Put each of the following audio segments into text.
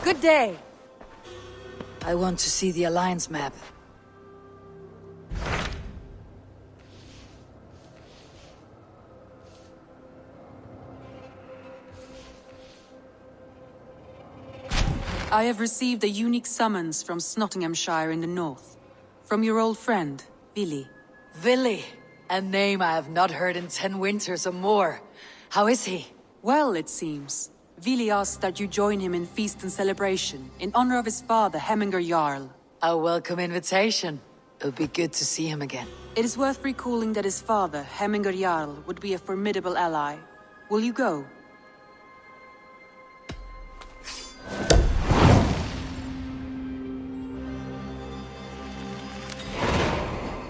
Good day. I want to see the Alliance map. I have received a unique summons from Nottinghamshire in the north. From your old friend, Vili. Vili, a name I have not heard in 10 winters or more. How is he? Well, it seems. Vili asked that you join him in feast and celebration, in honor of his father, Hemminger Jarl. A welcome invitation. It'll be good to see him again. It is worth recalling that his father, Hemminger Jarl, would be a formidable ally. Will you go?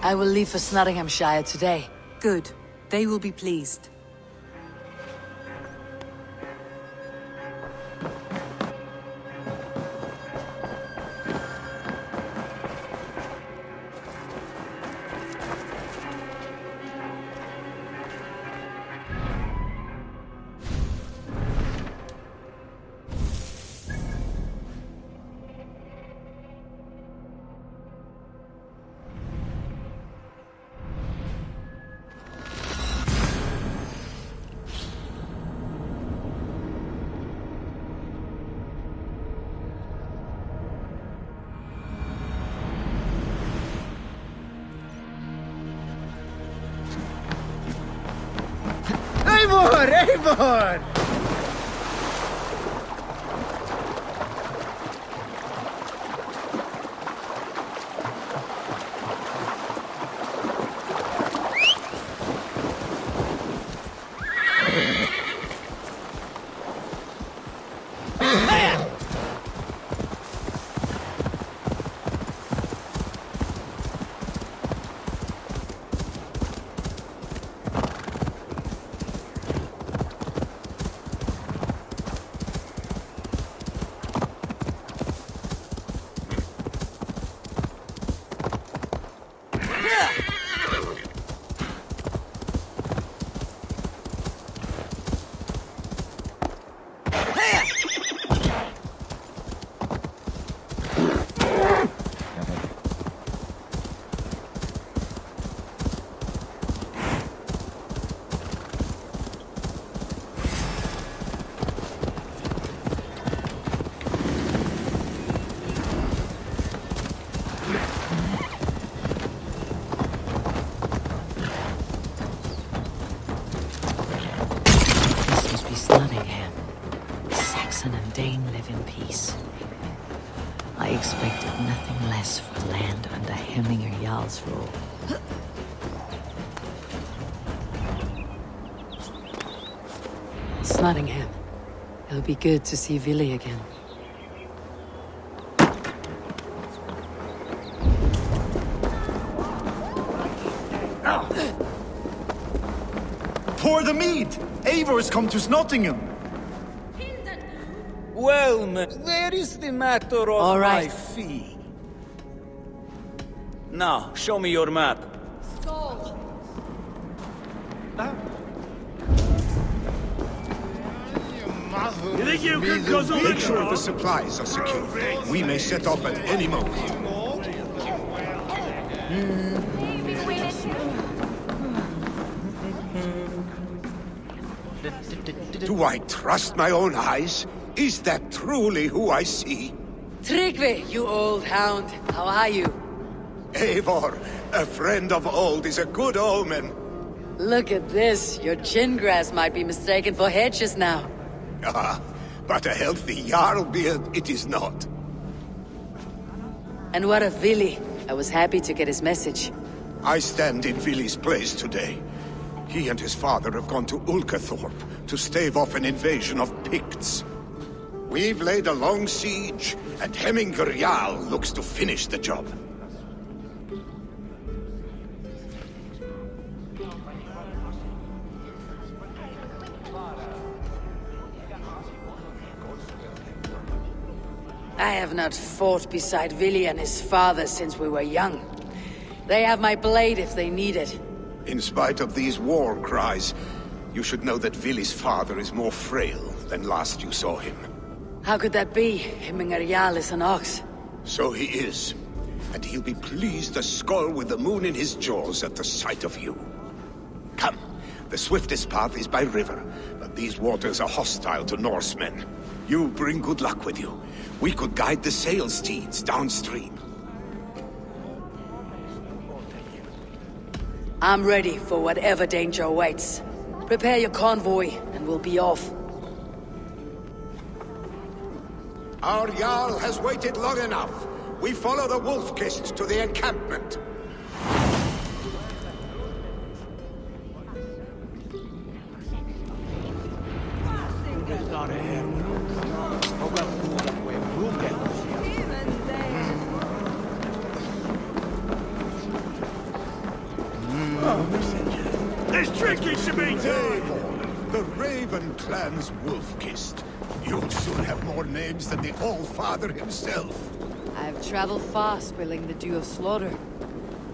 I will leave for Nottinghamshire today. Good. They will be pleased. Eivor! Eivor! Saxon and Dane live in peace. I expected nothing less for land under Hemminger Jarl's rule. It's Nottingham. It'll be good to see Vili again. Pour the mead! Eivor's come to Nottingham! Well, where is the matter of All right. my fee? Now, show me your map. You think you can guzzle Make sure the supplies are secure. We may set off at any moment. Do I trust my own eyes? Is that truly who I see? Tryggvi, you old hound. How are you? Eivor, a friend of old is a good omen. Look at this. Your chin grass might be mistaken for hedges now. Ah, but a healthy Jarl beard it is not. And what of Vili? I was happy to get his message. I stand in Vili's place today. He and his father have gone to Ulkathorpe to stave off an invasion of Picts. We've laid a long siege, and Hemminger Jarl looks to finish the job. I have not fought beside Vili and his father since we were young. They have my blade if they need it. In spite of these war cries, you should know that Vili's father is more frail than last you saw him. How could that be? Himmingaryal is an ox. So he is. And he'll be pleased to skull with the moon in his jaws at the sight of you. Come, the swiftest path is by river, but these waters are hostile to Norsemen. You bring good luck with you. We could guide the sail steeds downstream. I'm ready for whatever danger awaits. Prepare your convoy, and we'll be off. Our Jarl has waited long enough. We follow the Wolf-Kist to the encampment. There's tricky to be done! Eivor, the Raven Clan's Wolf-Kist. You'll soon have more names than the All-Father himself. I've traveled far, spilling the dew of slaughter.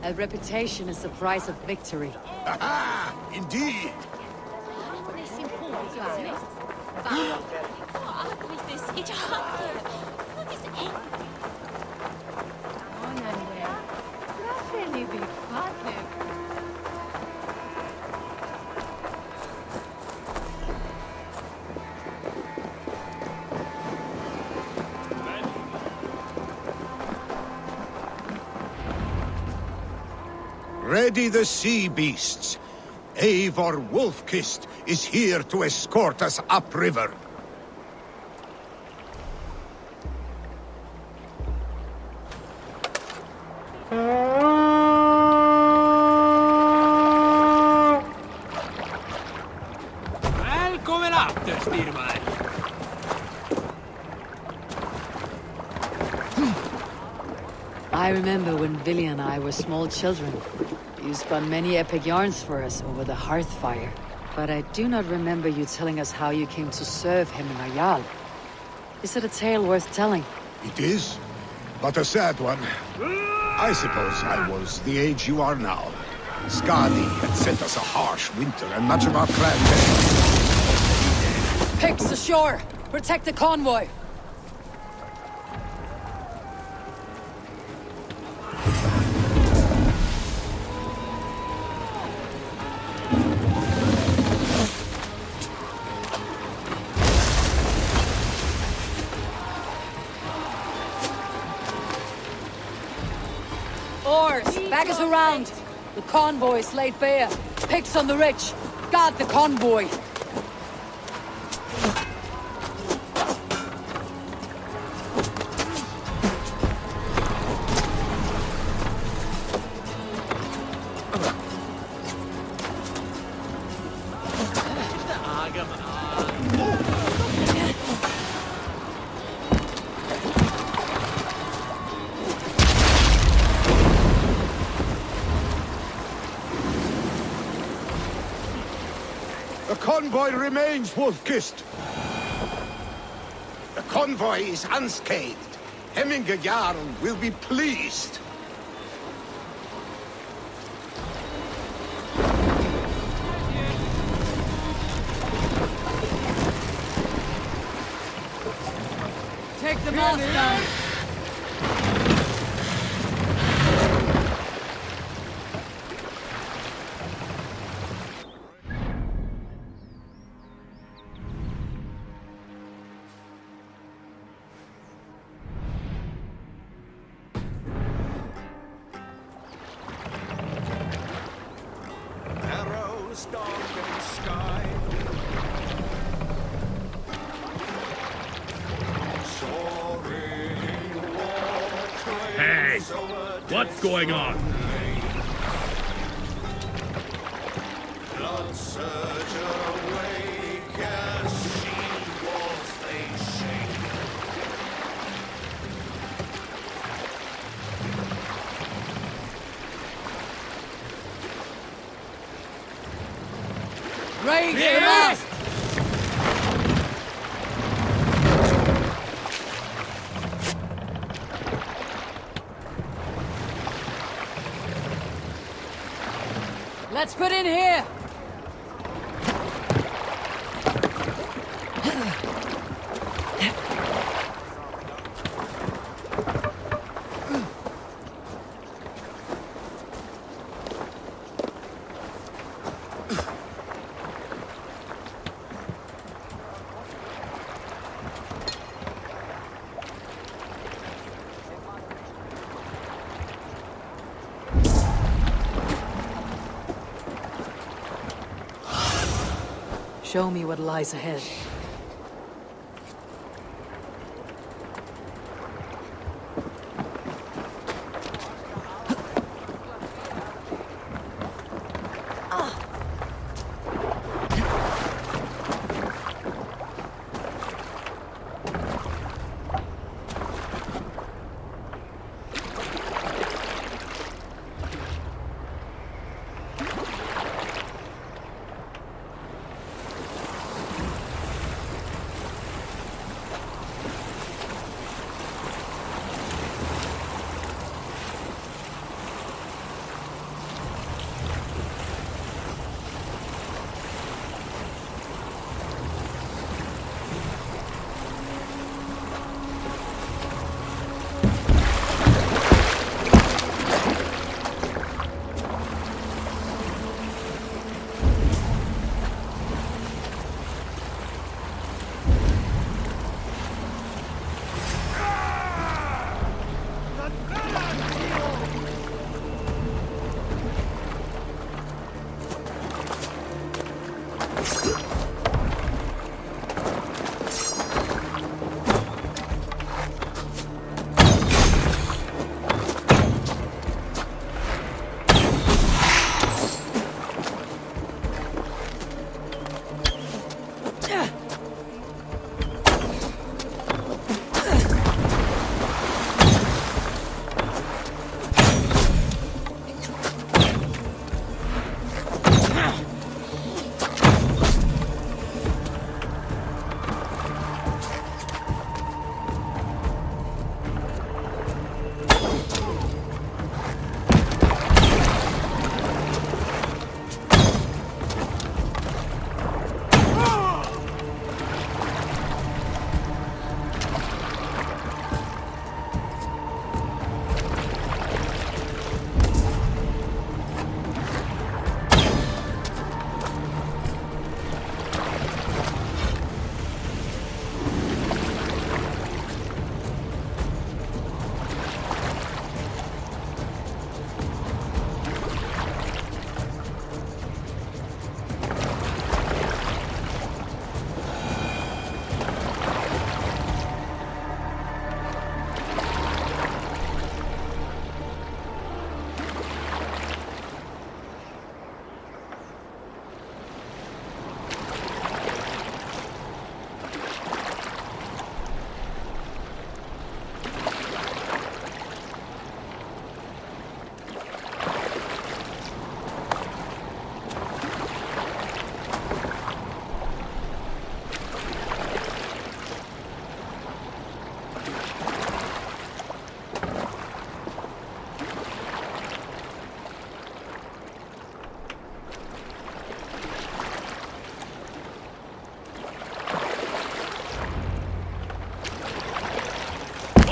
A reputation is the price of victory. Aha! Indeed! Ready the sea beasts. Eivor Wolf-Kist is here to escort us upriver. Välkommen efter, styrman! I remember when Villy and I were small children. You spun many epic yarns for us over the hearth fire. But I do not remember you telling us how you came to serve him in Ayal. Is it a tale worth telling? It is, but a sad one. I suppose I was the age you are now. Skadi had sent us a harsh winter, and much of our clan dead. Picks ashore! Protect the convoy! Oars! Back us around! The convoy's laid bare. Picks on the rich. Guard the convoy! The convoy remains, Wolf-Kist. The convoy is unscathed. Hemminge Jarl will be pleased. Take the mast down! Arrows darken sky. Hey, what's going on? Blood surge awake as shield walls they shake. Raise the mast! Let's put in here! Show me what lies ahead.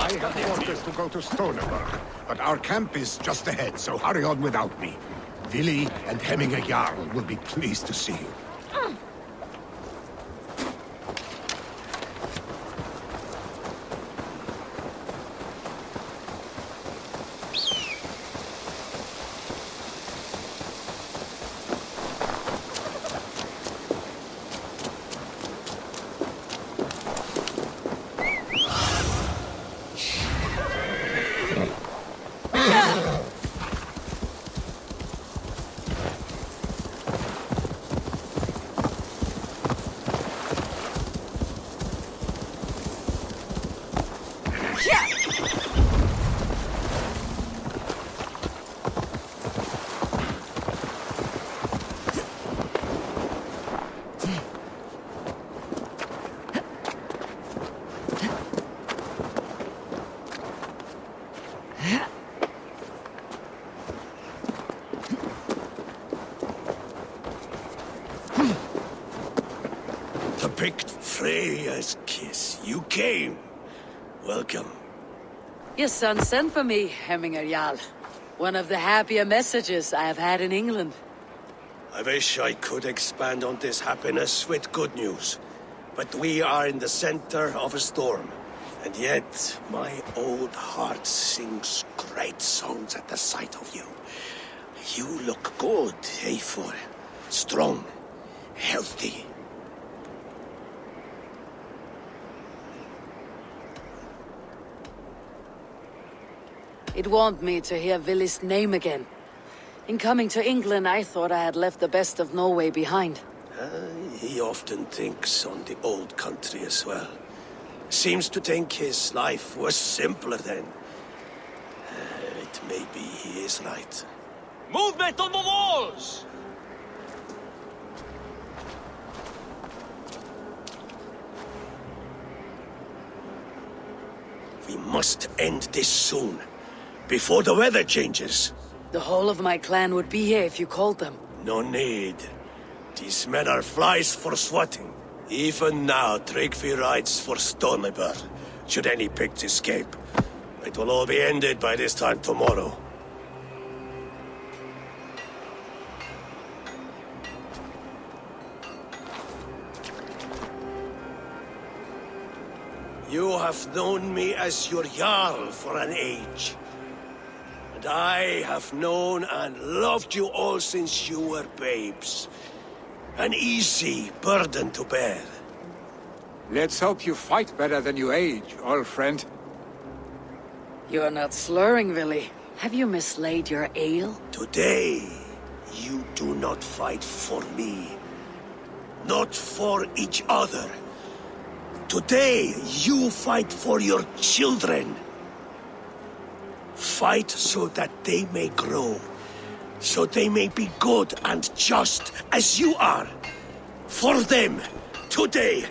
I have orders to go to Stoneberg, but our camp is just ahead, so hurry on without me. Vili and Hemminger Jarl will be pleased to see you. Picked Freya's kiss. You came. Welcome. Your son sent for me, Hemminger Jarl. One of the happier messages I have had in England. I wish I could expand on this happiness with good news. But we are in the center of a storm. And yet, my old heart sings great songs at the sight of you. You look good, Eivor. Strong, healthy. It warmed me to hear Vili's name again. In coming to England, I thought I had left the best of Norway behind. He often thinks on the old country as well. Seems to think his life was simpler then. It may be he is right. Movement on the walls! We must end this soon, before the weather changes. The whole of my clan would be here if you called them. No need. These men are flies for swatting. Even now, Tryggvi rides for Stormybur, should any Picts escape. It will all be ended by this time tomorrow. You have known me as your Jarl for an age. And I have known and loved you all since you were babes. An easy burden to bear. Let's hope you fight better than you age, old friend. You're not slurring, Vili. Have you mislaid your ale? Today, you do not fight for me. Not for each other. Today, you fight for your children. Fight so that they may grow. So they may be good and just as you are. For them, today,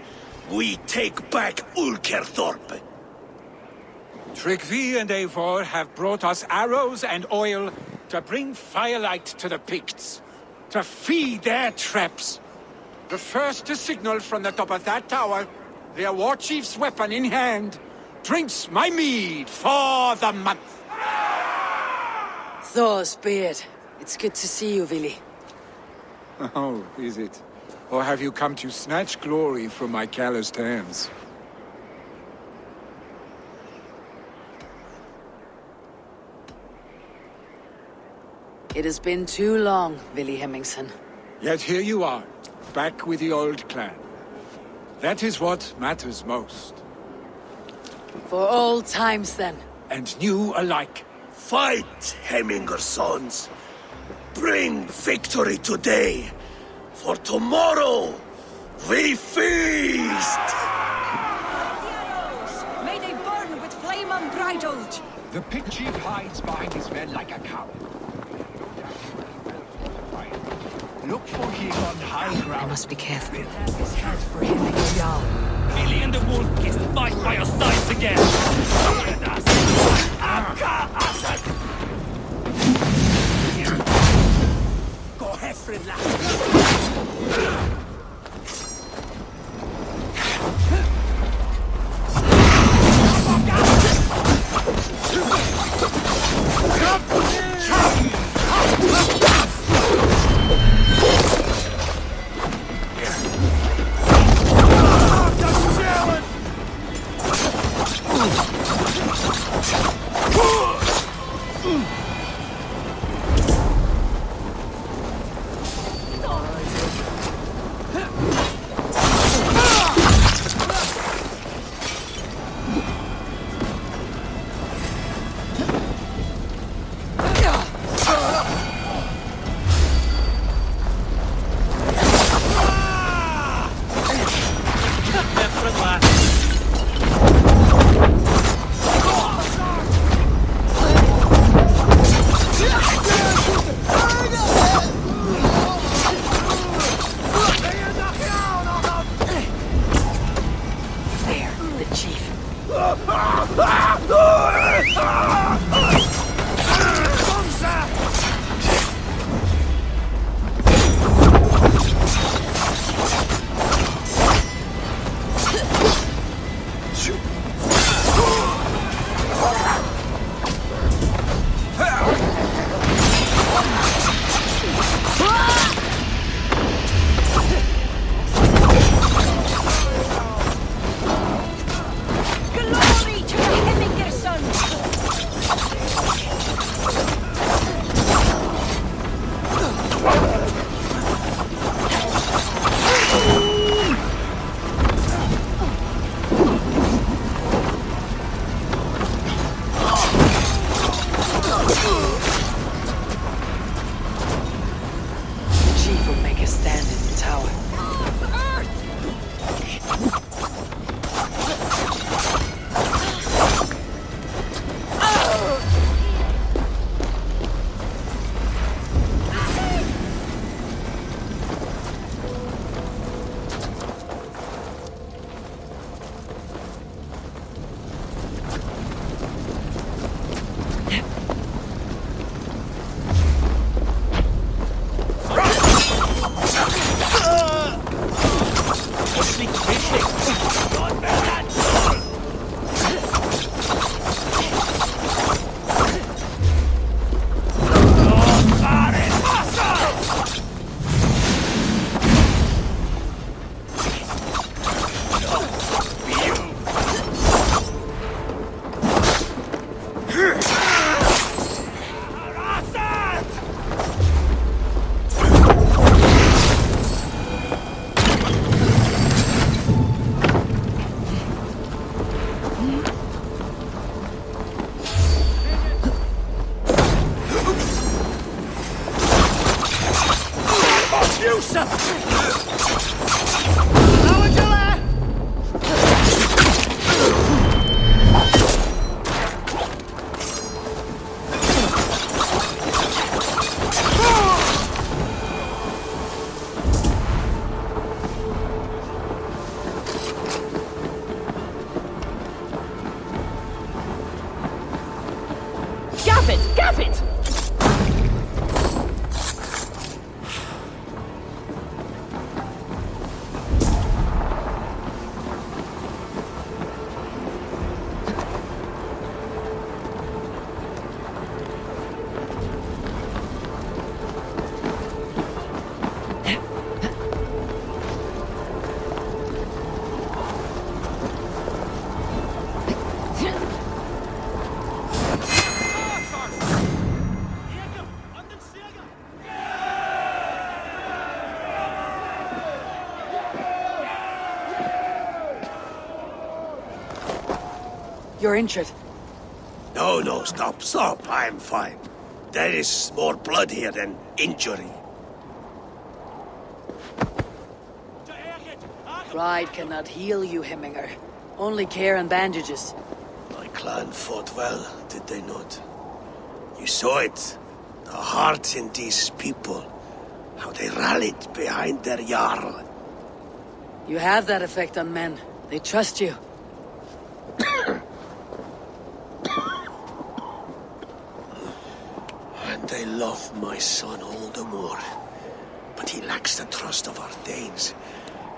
we take back Ulkerthorpe. Tryggvi and Eivor have brought us arrows and oil to bring firelight to the Picts, to feed their traps. The first to signal from the top of that tower, their war chief's weapon in hand, drinks my mead for the month. Thor's beard. It's good to see you, Vili. Oh, is it? Or have you come to snatch glory from my calloused hands? It has been too long, Vili Hemmingson. Yet here you are, back with the old clan. That is what matters most. For old times, then. And new alike. Fight, Hemminger sons. Bring victory today. For tomorrow, we feast! May they burn with flame unbridled! The Pict chief hides behind his men like a coward. Look for him on high I ground. must be careful. His head for him and your Jarl. Billy and the Wolf Kiss fight by your sides again! Go Hefrin, lass! you, sir! Gaff it! You're injured. No, stop. I'm fine. There is more blood here than injury. Pride cannot heal you, Hemminger. Only care and bandages. My clan fought well, did they not? You saw it. The heart in these people. How they rallied behind their Jarl. You have that effect on men. They trust you. And they love my son all the more. But he lacks the trust of our Danes.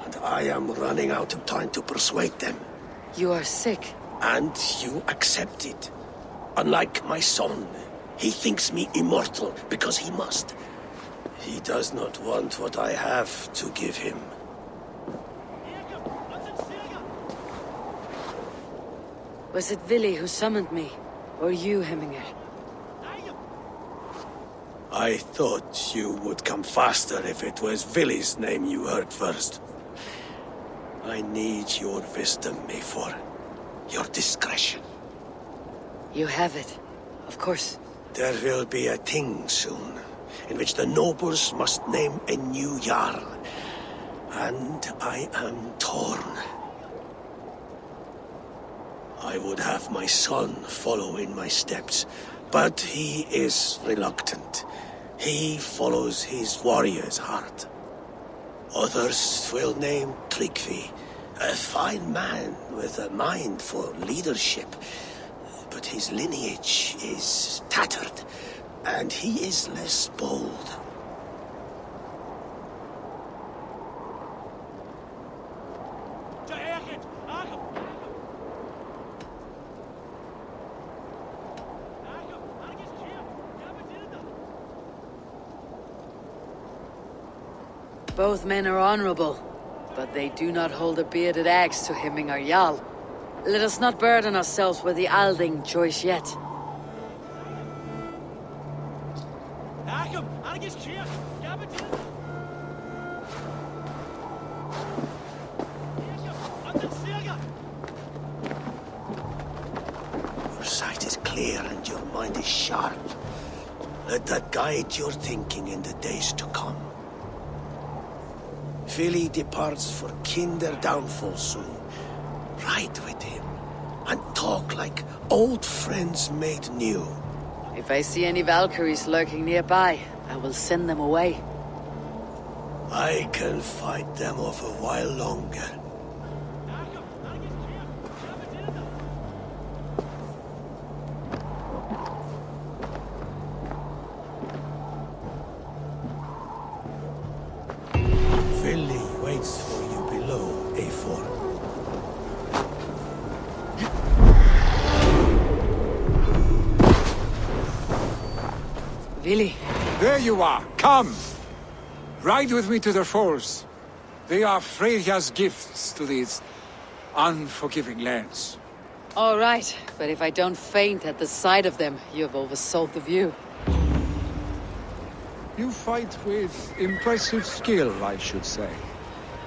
And I am running out of time to persuade them. You are sick. And you accept it. Unlike my son, he thinks me immortal because he must. He does not want what I have to give him. Was it Vili who summoned me? Or you, Hemminger? I thought you would come faster if it was Vili's name you heard first. I need your wisdom, Eivor. Your discretion. You have it. Of course. There will be a thing soon, in which the nobles must name a new Jarl. And I am torn. I would have my son follow in my steps, but he is reluctant. He follows his warrior's heart. Others will name Tryggvi, a fine man with a mind for leadership. But his lineage is tattered, and he is less bold. Both men are honorable, but they do not hold a bearded axe to Hemminger Jarl. Let us not burden ourselves with the Alding choice yet. Your sight is clear and your mind is sharp. Let that guide your thinking in the days to come. Vili departs for kinder downfall soon. Ride with him, and talk like old friends made new. If I see any Valkyries lurking nearby, I will send them away. I can fight them off a while longer. Vili waits for you below, Eivor. Vili. There you are. Come! Ride with me to the falls. They are Freya's gifts to these unforgiving lands. All right, but if I don't faint at the sight of them, you've oversold the view. You fight with impressive skill, I should say.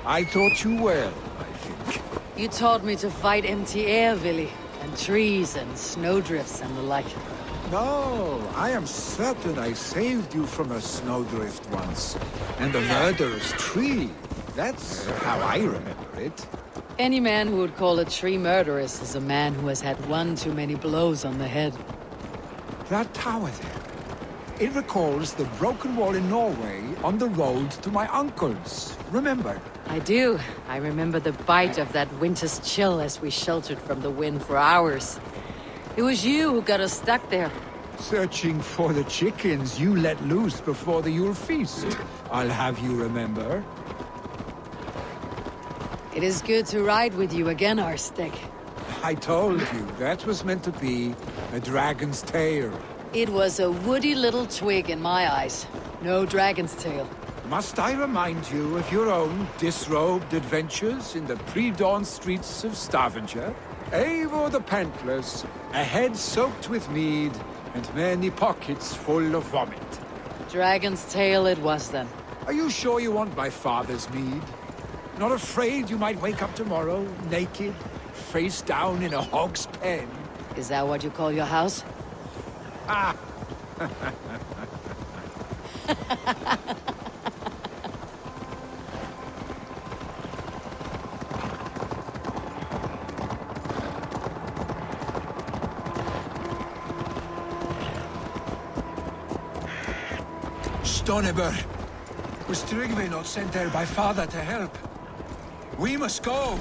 I taught you well, I think. You taught me to fight empty air, Vili, and trees and snowdrifts and the like. No, I am certain I saved you from a snowdrift once. And a murderous tree. That's how I remember it. Any man who would call a tree murderous is a man who has had one too many blows on the head. That tower there. It recalls the broken wall in Norway on the road to my uncle's. Remember? I do. I remember the bite of that winter's chill as we sheltered from the wind for hours. It was you who got us stuck there. Searching for the chickens you let loose before the Yule feast. I'll have you remember. It is good to ride with you again, Arstic. I told you, that was meant to be a dragon's tail. It was a woody little twig in my eyes. No dragon's tail. Must I remind you of your own disrobed adventures in the pre-dawn streets of Stavanger? Eivor the Pantless, a head soaked with mead, and many pockets full of vomit. Dragon's tail it was then. Are you sure you want my father's mead? Not afraid you might wake up tomorrow, naked, face down in a hog's pen? Is that what you call your house? Ah! Stoneber, was Tryggve not sent there by father to help? We must go!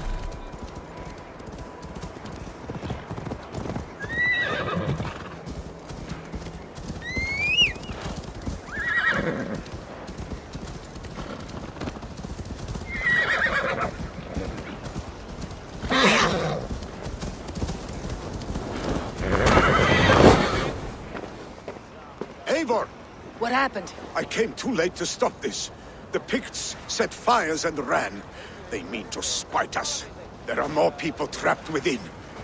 Eivor! What happened? I came too late to stop this. The Picts set fires and ran. They mean to spite us. There are more people trapped within.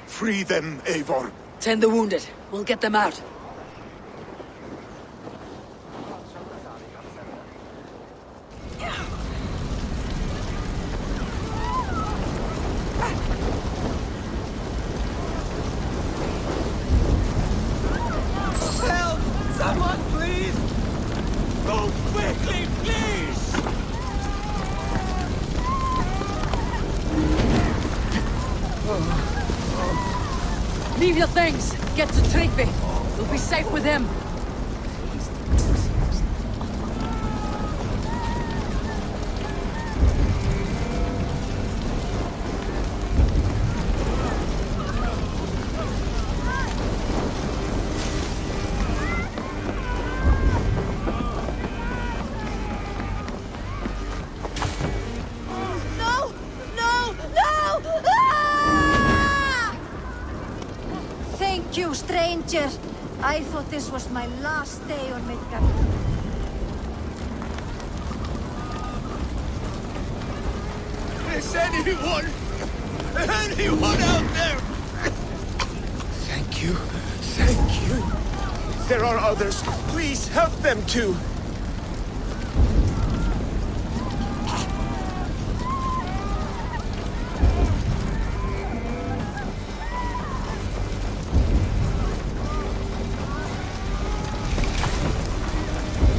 Free them, Eivor. Tend the wounded. We'll get them out. Help! Someone, please! Move quickly, please! Leave your things. Get to Tryggve. We'll be safe with him. No! No! No! Ah! Thank you, stranger. I thought this was my last day on Midgard. Is anyone out there? Thank you. Thank you. There are others. Please help them too.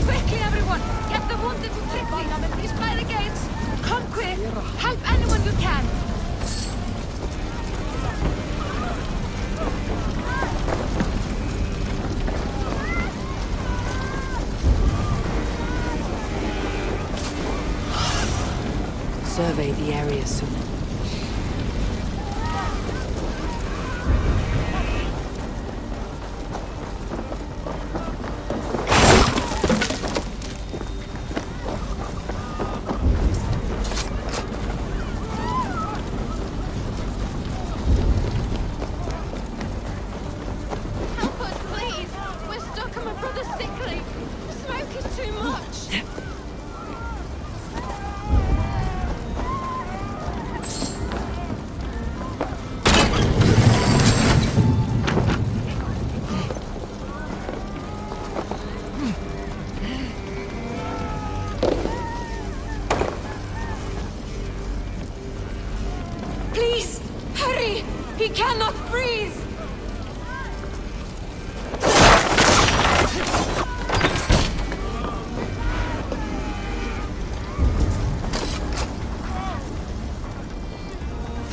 Quickly, everyone! Get the wounded to Tryggve! He's by the gates! Come quick! Help anyone you can! Survey the area soon. Help us, please! We're stuck and my brother's sickly! The smoke is too much! Please, hurry! He cannot breathe!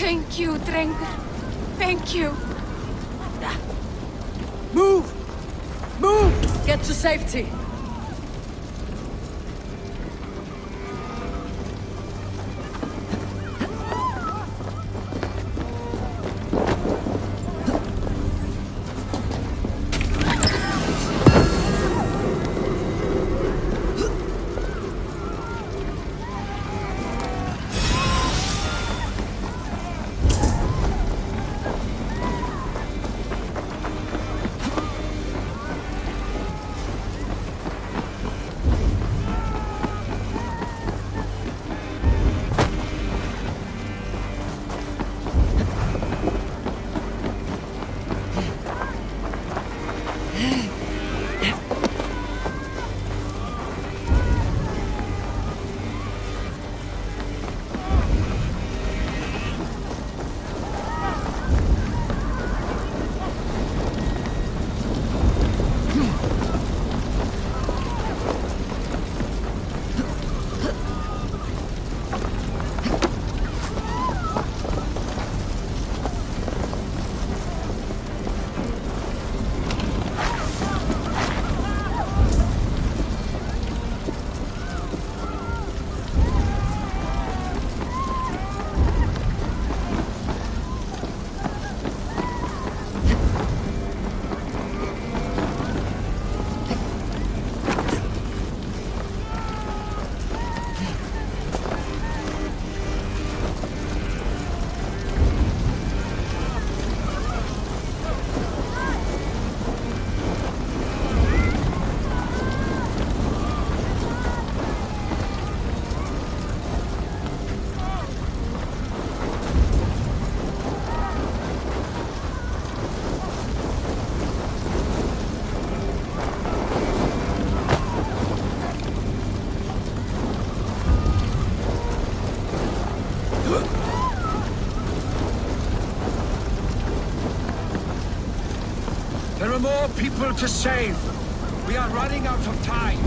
Thank you, Drengur. Thank you. Move! Move! Get to safety! There are more people to save. We are running out of time.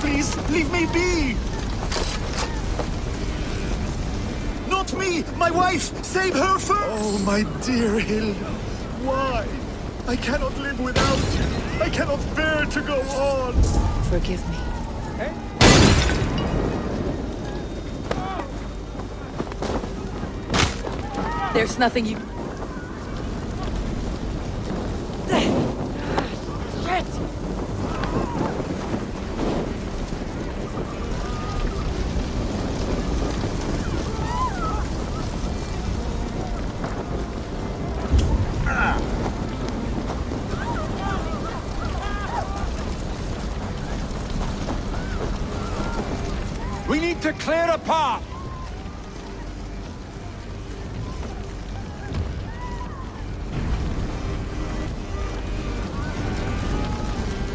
Please, leave me be! Not me! My wife! Save her first! Oh, my dear Hild. Why? I cannot live without you. I cannot bear to go on. Forgive me. There's nothing you... Shit! We need to clear a path!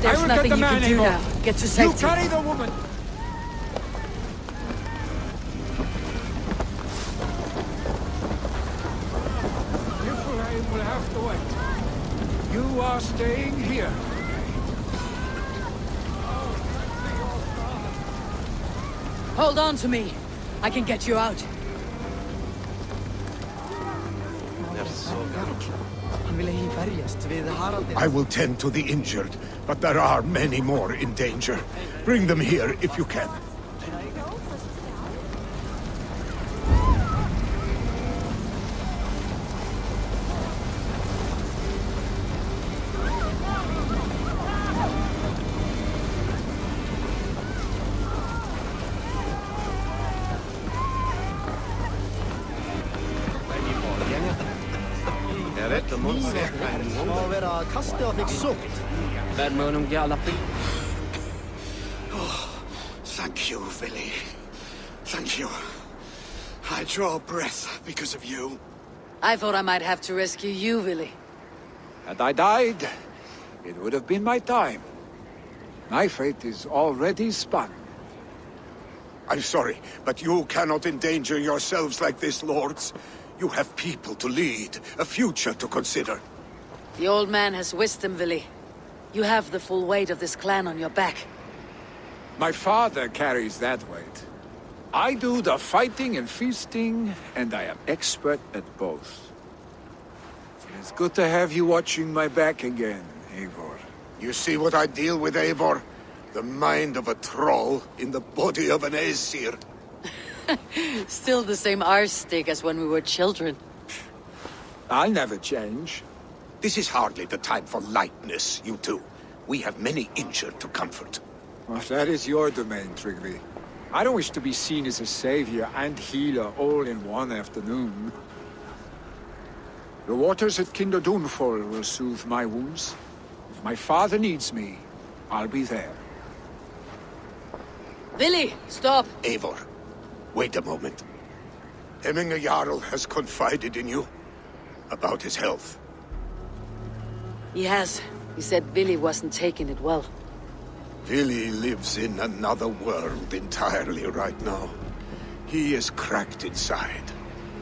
There's I will get nothing the you man, can do Eivor. now. Get to You safety. carry the woman! Niflheim will have to wait. You are staying here. Hold on to me. I can get you out. I will tend to the injured, but there are many more in danger. Bring them here if you can. Thank you, Billy. Thank you. I draw breath because of you. I thought I might have to rescue you, Willy. Had I died, it would have been my time. My fate is already spun. I'm sorry, but you cannot endanger yourselves like this, lords. You have people to lead, a future to consider. The old man has wisdom, Willy. You have the full weight of this clan on your back. My father carries that weight. I do the fighting and feasting, and I am expert at both. It's good to have you watching my back again, Eivor. You see what I deal with, Eivor? The mind of a troll in the body of an Aesir. Still the same arse stick as when we were children. I'll never change. This is hardly the time for lightness, you two. We have many injured to comfort. Well, that is your domain, Tryggvi. I don't wish to be seen as a savior and healer all in one afternoon. The waters at Kinderdunfol will soothe my wounds. If my father needs me, I'll be there. Willy, stop! Eivor, wait a moment. Hemminger Jarl has confided in you about his health. He has. He said Willy wasn't taking it well. Willy lives in another world entirely right now. He is cracked inside,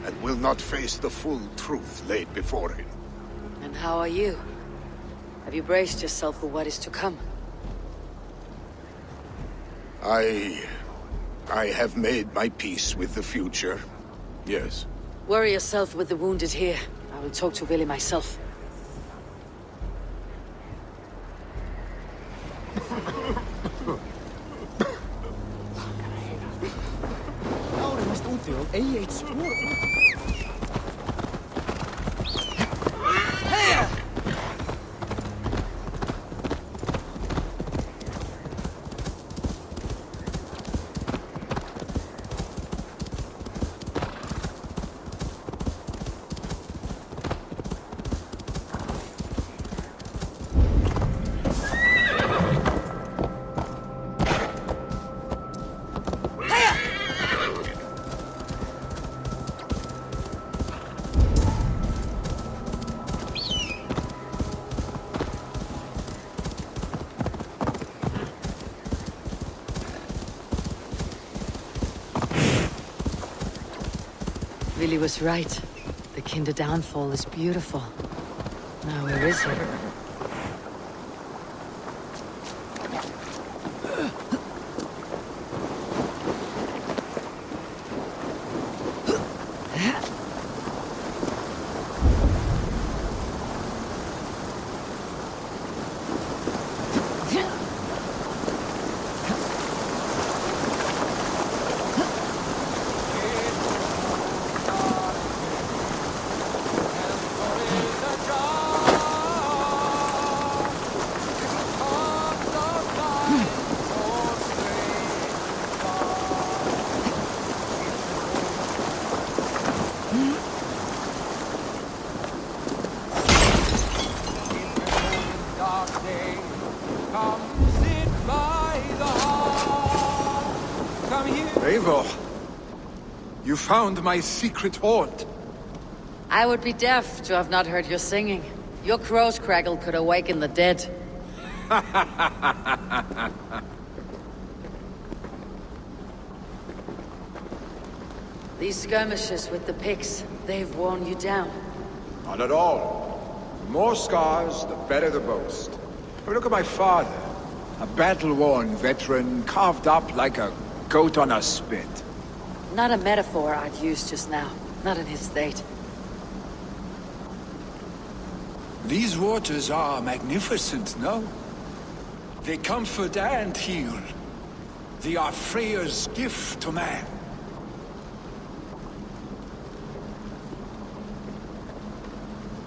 and will not face the full truth laid before him. And how are you? Have you braced yourself for what is to come? I have made my peace with the future, yes. Worry yourself with the wounded here. I will talk to Willy myself. Willy was right. The Kinder downfall is beautiful. Now where is he? You found my secret haunt. I would be deaf to have not heard your singing. Your crow's crackle could awaken the dead. These skirmishes with the Picts, they've worn you down. Not at all. The more scars, the better the boast. But look at my father. A battle-worn veteran, carved up like a goat on a spit. Not a metaphor I'd use just now. Not in his state. These waters are magnificent, no? They comfort and heal. They are Freya's gift to man.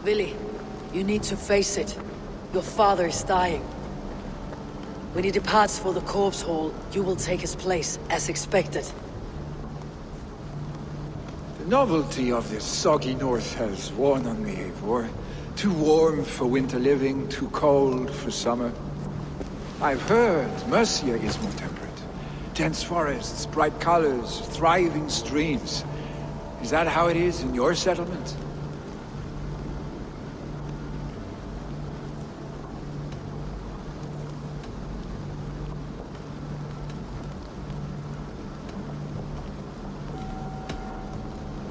Vili, you need to face it. Your father is dying. When he departs for the corpse hall, you will take his place, as expected. The novelty of this soggy north has worn on me, Eivor. Too warm for winter living, too cold for summer. I've heard Mercia is more temperate. Dense forests, bright colors, thriving streams. Is that how it is in your settlement?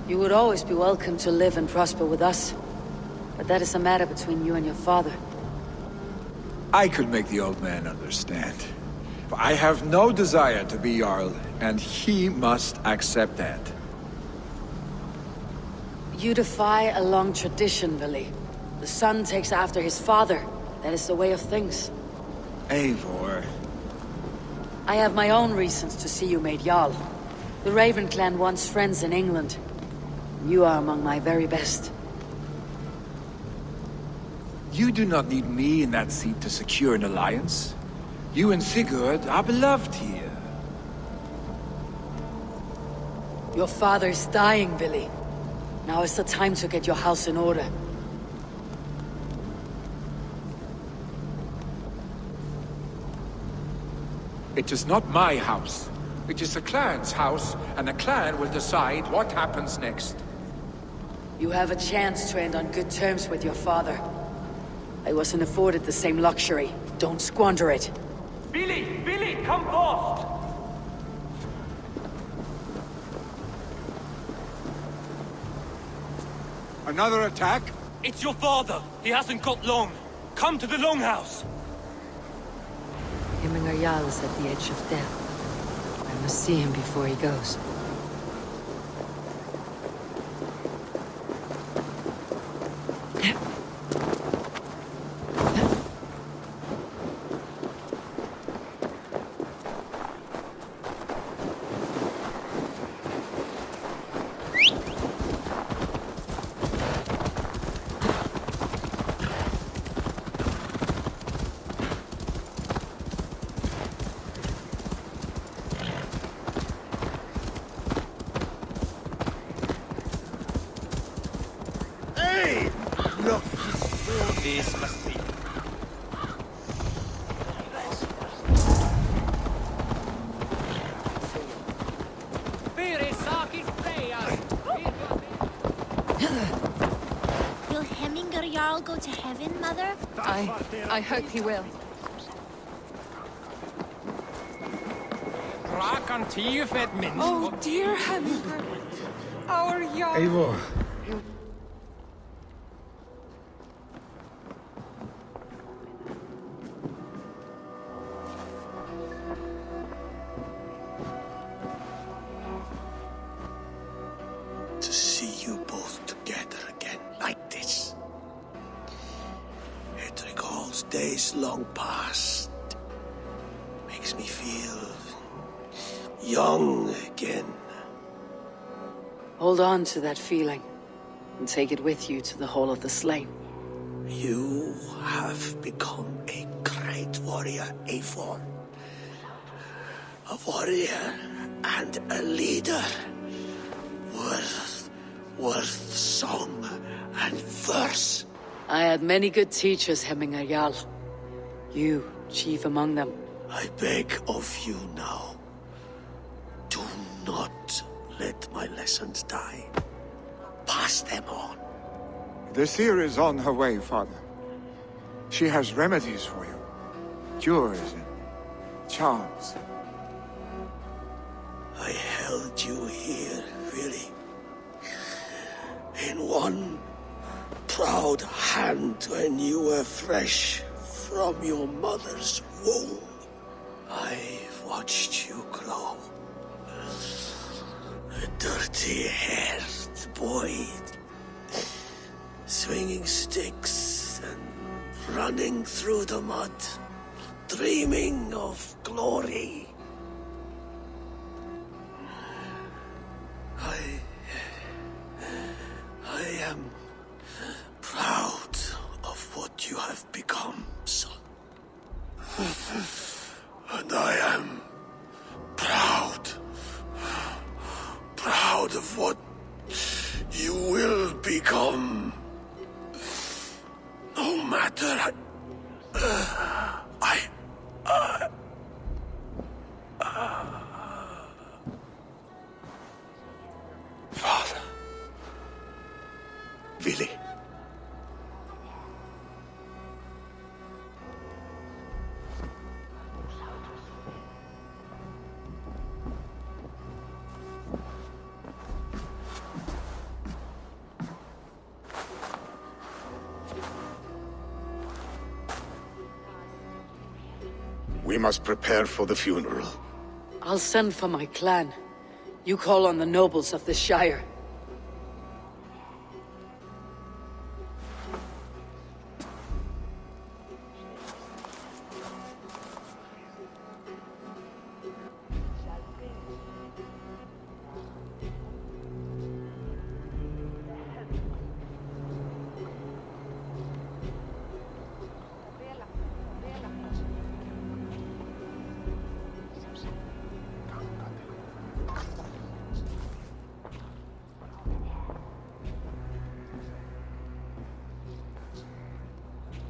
You would always be welcome to live and prosper with us. But that is a matter between you and your father. I could make the old man understand. I have no desire to be Jarl, and he must accept that. You defy a long tradition, Vili. The son takes after his father. That is the way of things. Eivor. I have my own reasons to see you made Jarl. The Raven clan wants friends in England. You are among my very best. You do not need me in that seat to secure an alliance. You and Sigurd are beloved here. Your father is dying, Vili. Now is the time to get your house in order. It is not my house. It is the clan's house, and the clan will decide what happens next. You have a chance to end on good terms with your father. I wasn't afforded the same luxury. Don't squander it. Billy, come fast! Another attack? It's your father. He hasn't got long. Come to the longhouse. Himmingar Jarl is at the edge of death. I must see him before he goes. This must be... Will Hemminger Jarl go to heaven, Mother? I hope he will. Oh, dear Hemminger. Our Jarl. Eivor. To see you both together again like this. It recalls days long past. Makes me feel young again. Hold on to that feeling, and take it with you to the Hall of the Slain. You have become a great warrior, Eivor. A warrior and a leader. Worth song and verse. I had many good teachers, Hemminger Jarl. You, chief among them. I beg of you now, do not let my lessons die. Pass them on. The seer is on her way, Father. She has remedies for you. Cures and charms. I held you here, really. In one proud hand when you were fresh from your mother's womb. I've watched you grow. A dirty-haired boy, swinging sticks and running through the mud, dreaming of glory. I am proud of what you have become, son. And I am proud of what you will become. No matter Father. Vili. We must prepare for the funeral. I'll send for my clan. You call on the nobles of the Shire.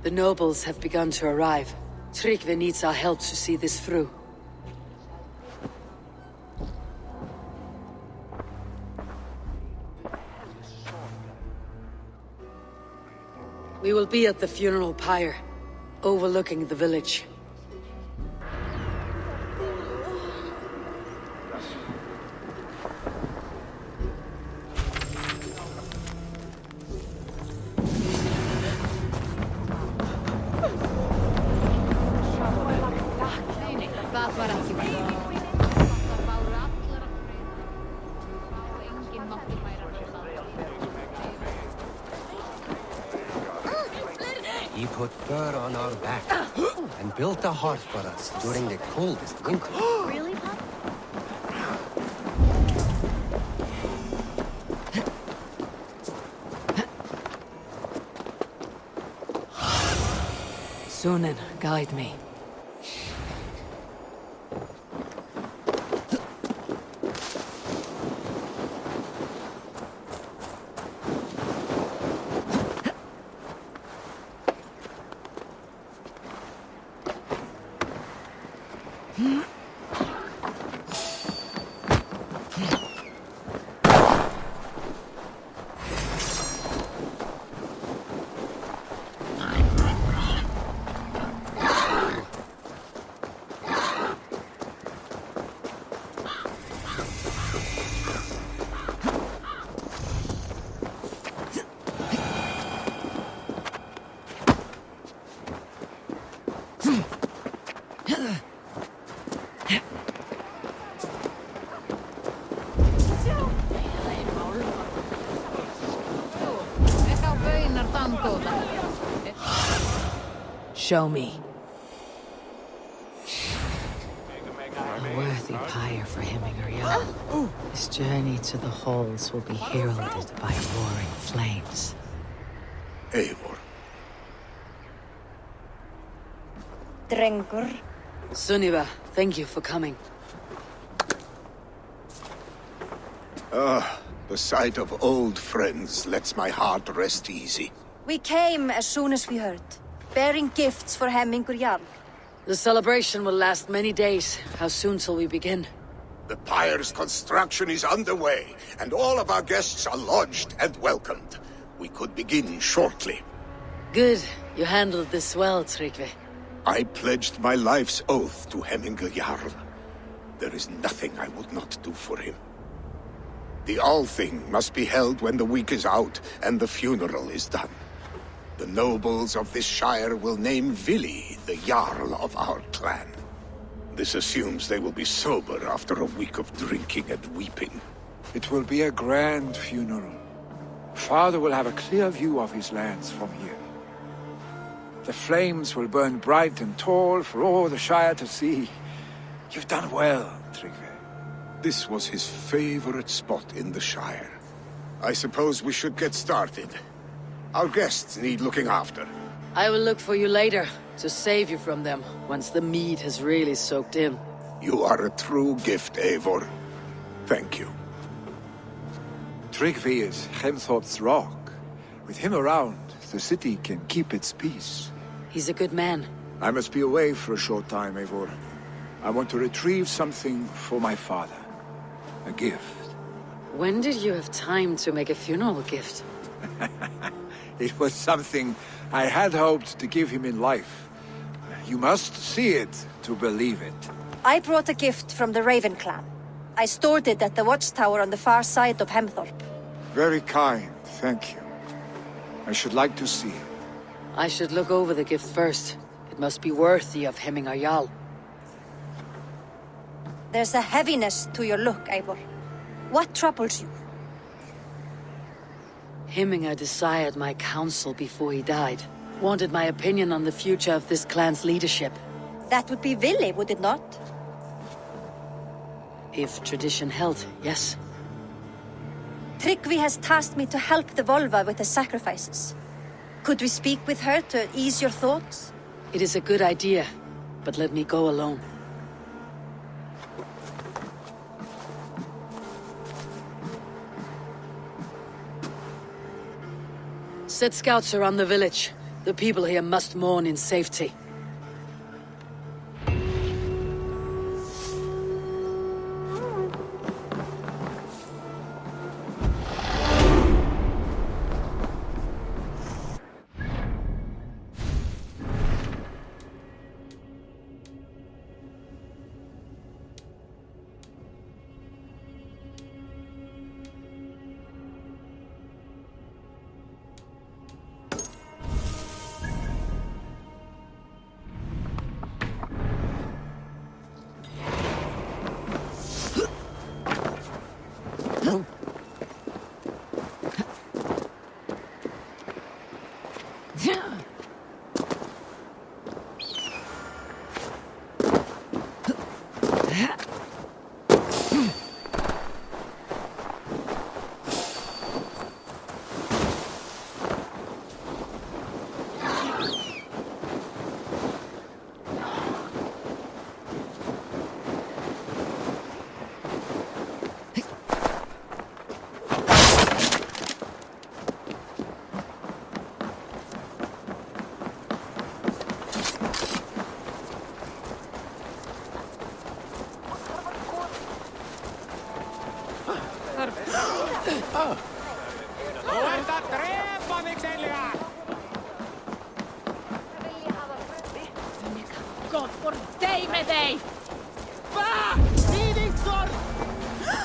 The nobles have begun to arrive. Tryggvi needs our help to see this through. We will be at the funeral pyre, overlooking the village. He put fur on our back and built a hearth for us during the coldest winter. Really, Pop? Sunan, guide me. Show me. A worthy pyre for Hemingway. This journey to the halls will be heralded by roaring flames. Eivor. Drengur. Sunniva, thank you for coming. The sight of old friends lets my heart rest easy. We came as soon as we heard, bearing gifts for Hemmingur Jarl. The celebration will last many days. How soon till we begin? The pyre's construction is underway, and all of our guests are lodged and welcomed. We could begin shortly. Good. You handled this well, Tryggvi. I pledged my life's oath to Hemingr Jarl. There is nothing I would not do for him. The Althing must be held when the week is out and the funeral is done. The nobles of this shire will name Vili the Jarl of our clan. This assumes they will be sober after a week of drinking and weeping. It will be a grand funeral. Father will have a clear view of his lands from here. The flames will burn bright and tall for all the Shire to see. You've done well, Tryggvi. This was his favorite spot in the Shire. I suppose we should get started. Our guests need looking after. I will look for you later, to save you from them, once the mead has really soaked in. You are a true gift, Eivor. Thank you. Tryggvi is Hemthorpe's rock. With him around, the city can keep its peace. He's a good man. I must be away for a short time, Eivor. I want to retrieve something for my father. A gift. When did you have time to make a funeral gift? It was something I had hoped to give him in life. You must see it to believe it. I brought a gift from the Raven clan. I stored it at the watchtower on the far side of Hemthorpe. Very kind, thank you. I should like to see it. I should look over the gift first. It must be worthy of Hemingr Jarl. There's a heaviness to your look, Eivor. What troubles you? Hemingr desired my counsel before he died. Wanted my opinion on the future of this clan's leadership. That would be Vili, would it not? If tradition held, yes. Tryggvi has tasked me to help the Volva with the sacrifices. Could we speak with her to ease your thoughts? It is a good idea, but let me go alone. Set scouts around the village. The people here must mourn in safety.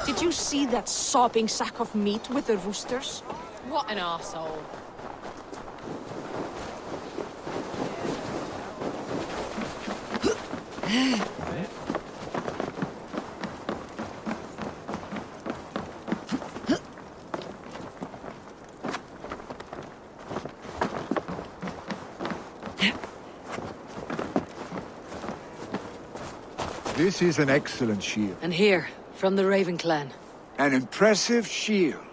Did you see that sopping sack of meat with the roosters? What an arsehole. This is an excellent shield. And here, from the Raven clan. An impressive shield.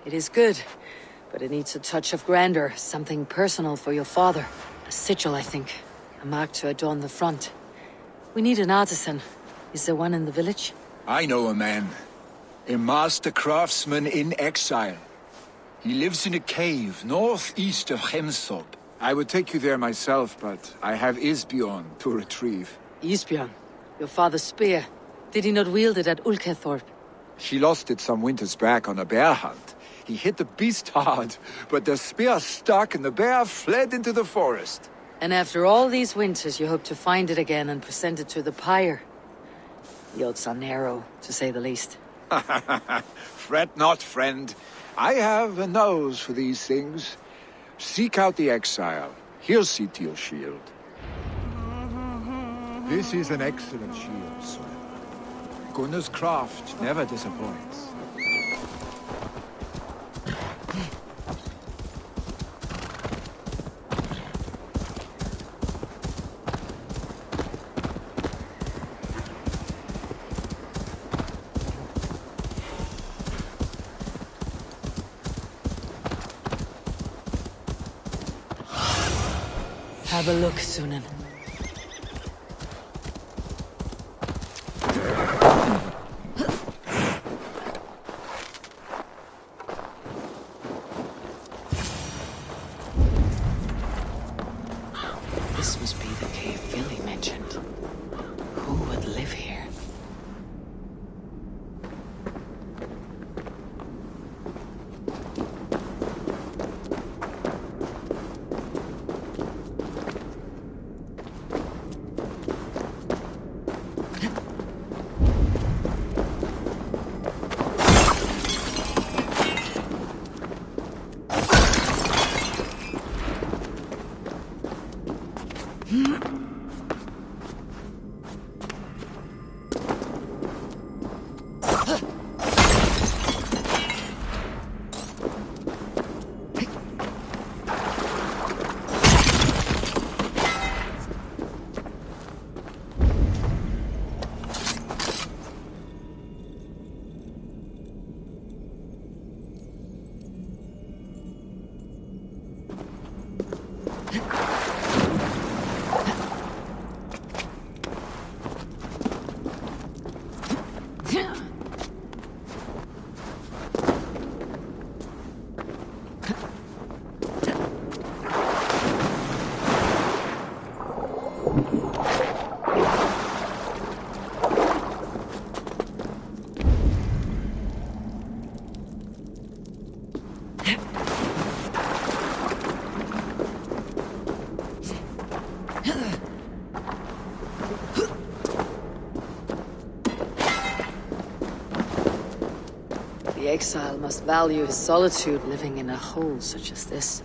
It is good, but it needs a touch of grandeur, something personal for your father. A sigil, I think. A mark to adorn the front. We need an artisan. Is there one in the village? I know a man. A master craftsman in exile. He lives in a cave northeast of Hemthorpe. I would take you there myself, but I have Isbjorn to retrieve. Isbjorn? Your father's spear? Did he not wield it at Ulkethorpe? She lost it some winters back on a bear hunt. He hit the beast hard, but the spear stuck and the bear fled into the forest. And after all these winters, you hope to find it again and present it to the pyre. The odds are narrow, to say the least. Fret not, friend. I have a nose for these things. Seek out the exile. He'll see to your shield. This is an excellent shield, sir. Gunnar's craft never disappoints. Have a look, Sunan. This must be the cave Billy mentioned. Who would live here? The exile must value his solitude living in a hole such as this.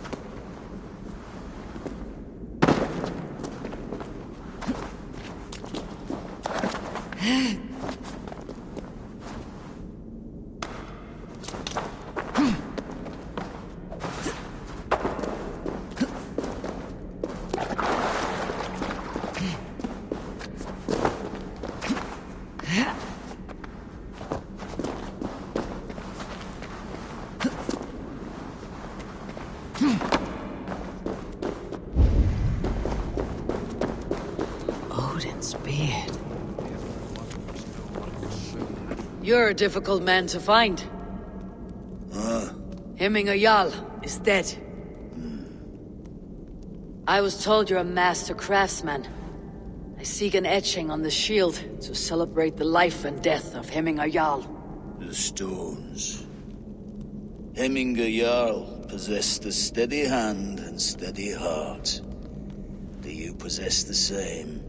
Odin's beard. You're a difficult man to find. Hemminger Jarl is dead. I was told you're a master craftsman. I seek an etching on the shield to celebrate the life and death of Hemminger Jarl. The stones. Hemminger Jarl possessed a steady hand and steady heart. Do you possess the same?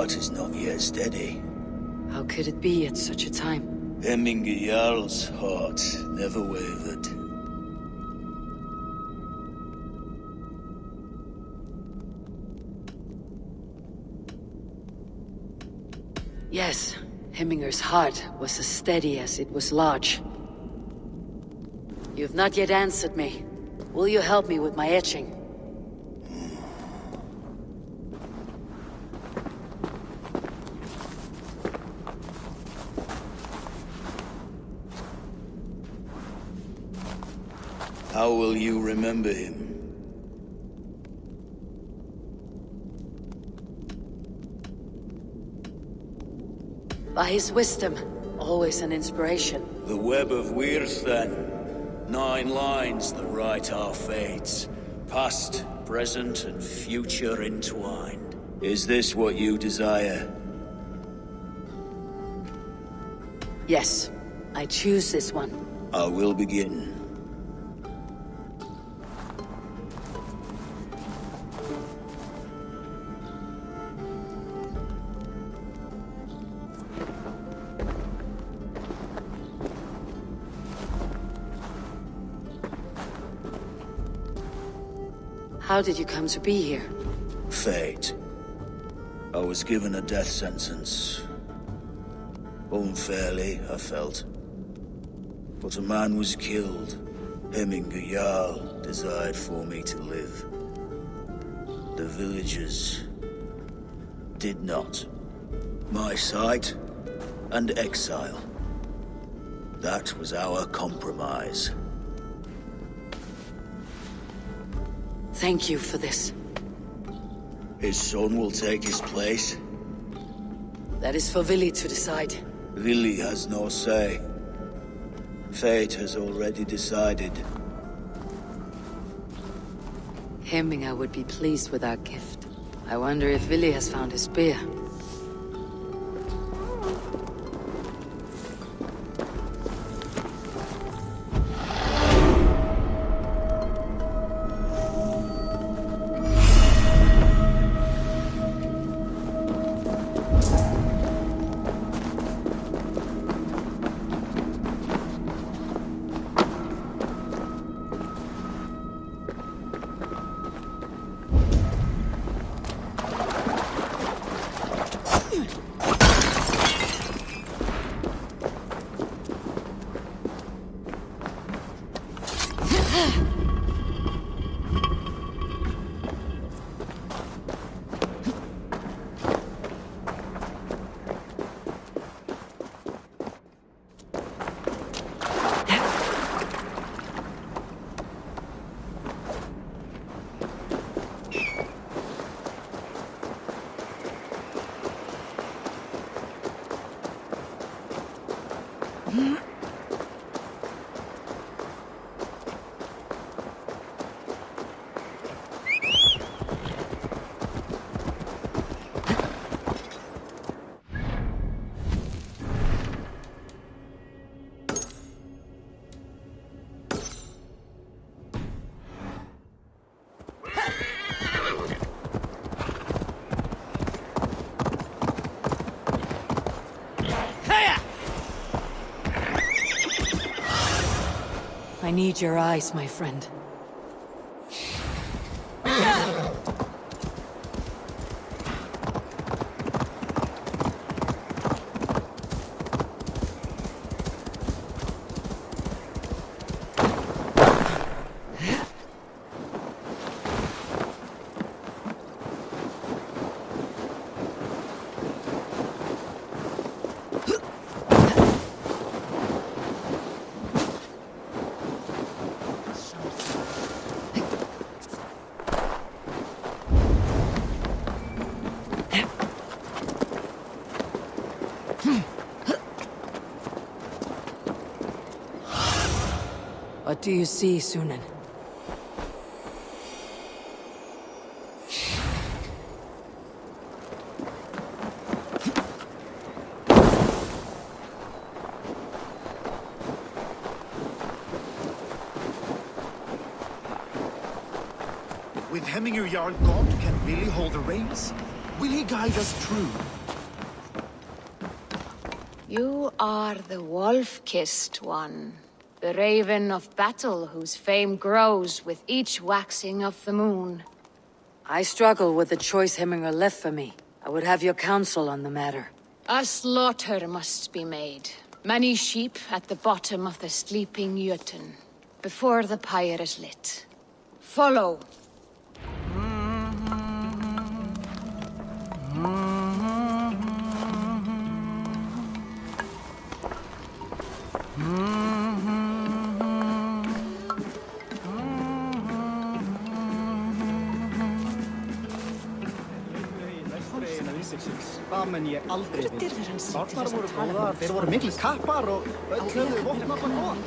Is not yet steady. How could it be at such a time? Hemminger Jarl's heart never wavered. Yes, Hemminger's heart was as steady as it was large. You've not yet answered me. Will you help me with my etching? How will you remember him? By his wisdom, always an inspiration. The web of Wirth, then. 9 lines that write our fates. Past, present, and future entwined. Is this what you desire? Yes, I choose this one. I will begin. How did you come to be here? Fate. I was given a death sentence. Unfairly, I felt. But a man was killed. Hemminger Jarl desired for me to live. The villagers did not. My sight and exile. That was our compromise. Thank you for this. His son will take his place. That is for Vili to decide. Vili has no say. Fate has already decided. Hemminger would be pleased with our gift. I wonder if Vili has found his spear. I need your eyes, my friend. What do you see, Sunan? With Hemminger Jarl gone, can Vili hold the reins? Will he guide us true? You are the wolf-kissed one. The raven of battle whose fame grows with each waxing of the moon. I struggle with the choice Hemminger left for me. I would have your counsel on the matter. A slaughter must be made. Many sheep at the bottom of the sleeping Jotun, before the pyre is lit. Follow. Men ég aldrei við. Barnar voru góðar, þeir voru miklu kappar og öll höfðu vopnaflan góðan.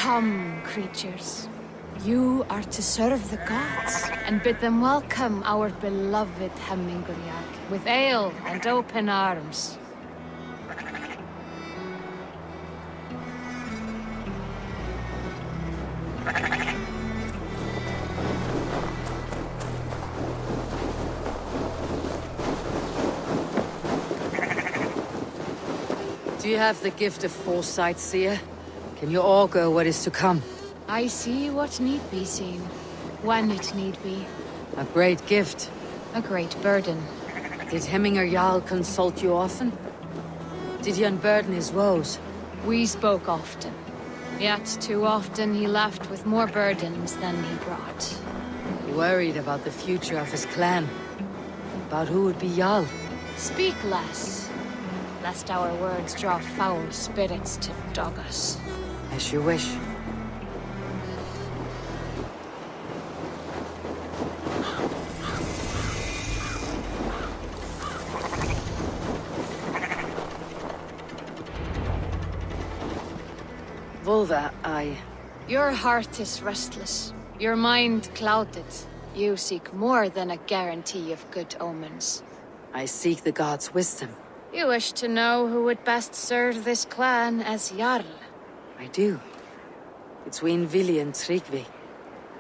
Come, creatures. You are to serve the gods and bid them welcome our beloved Heminguriag with ale and open arms. Do you have the gift of foresight, seer? Can you augur what is to come? I see what need be seen, when it need be. A great gift. A great burden. Did Hemminger Jarl consult you often? Did he unburden his woes? We spoke often. Yet too often he left with more burdens than he brought. He worried about the future of his clan. About who would be Jarl. Speak less, lest our words draw foul spirits to dog us. As you wish. Volva, Your heart is restless. Your mind clouded. You seek more than a guarantee of good omens. I seek the gods' wisdom. You wish to know who would best serve this clan as Jarl. I do. Between Vili and Tryggvi,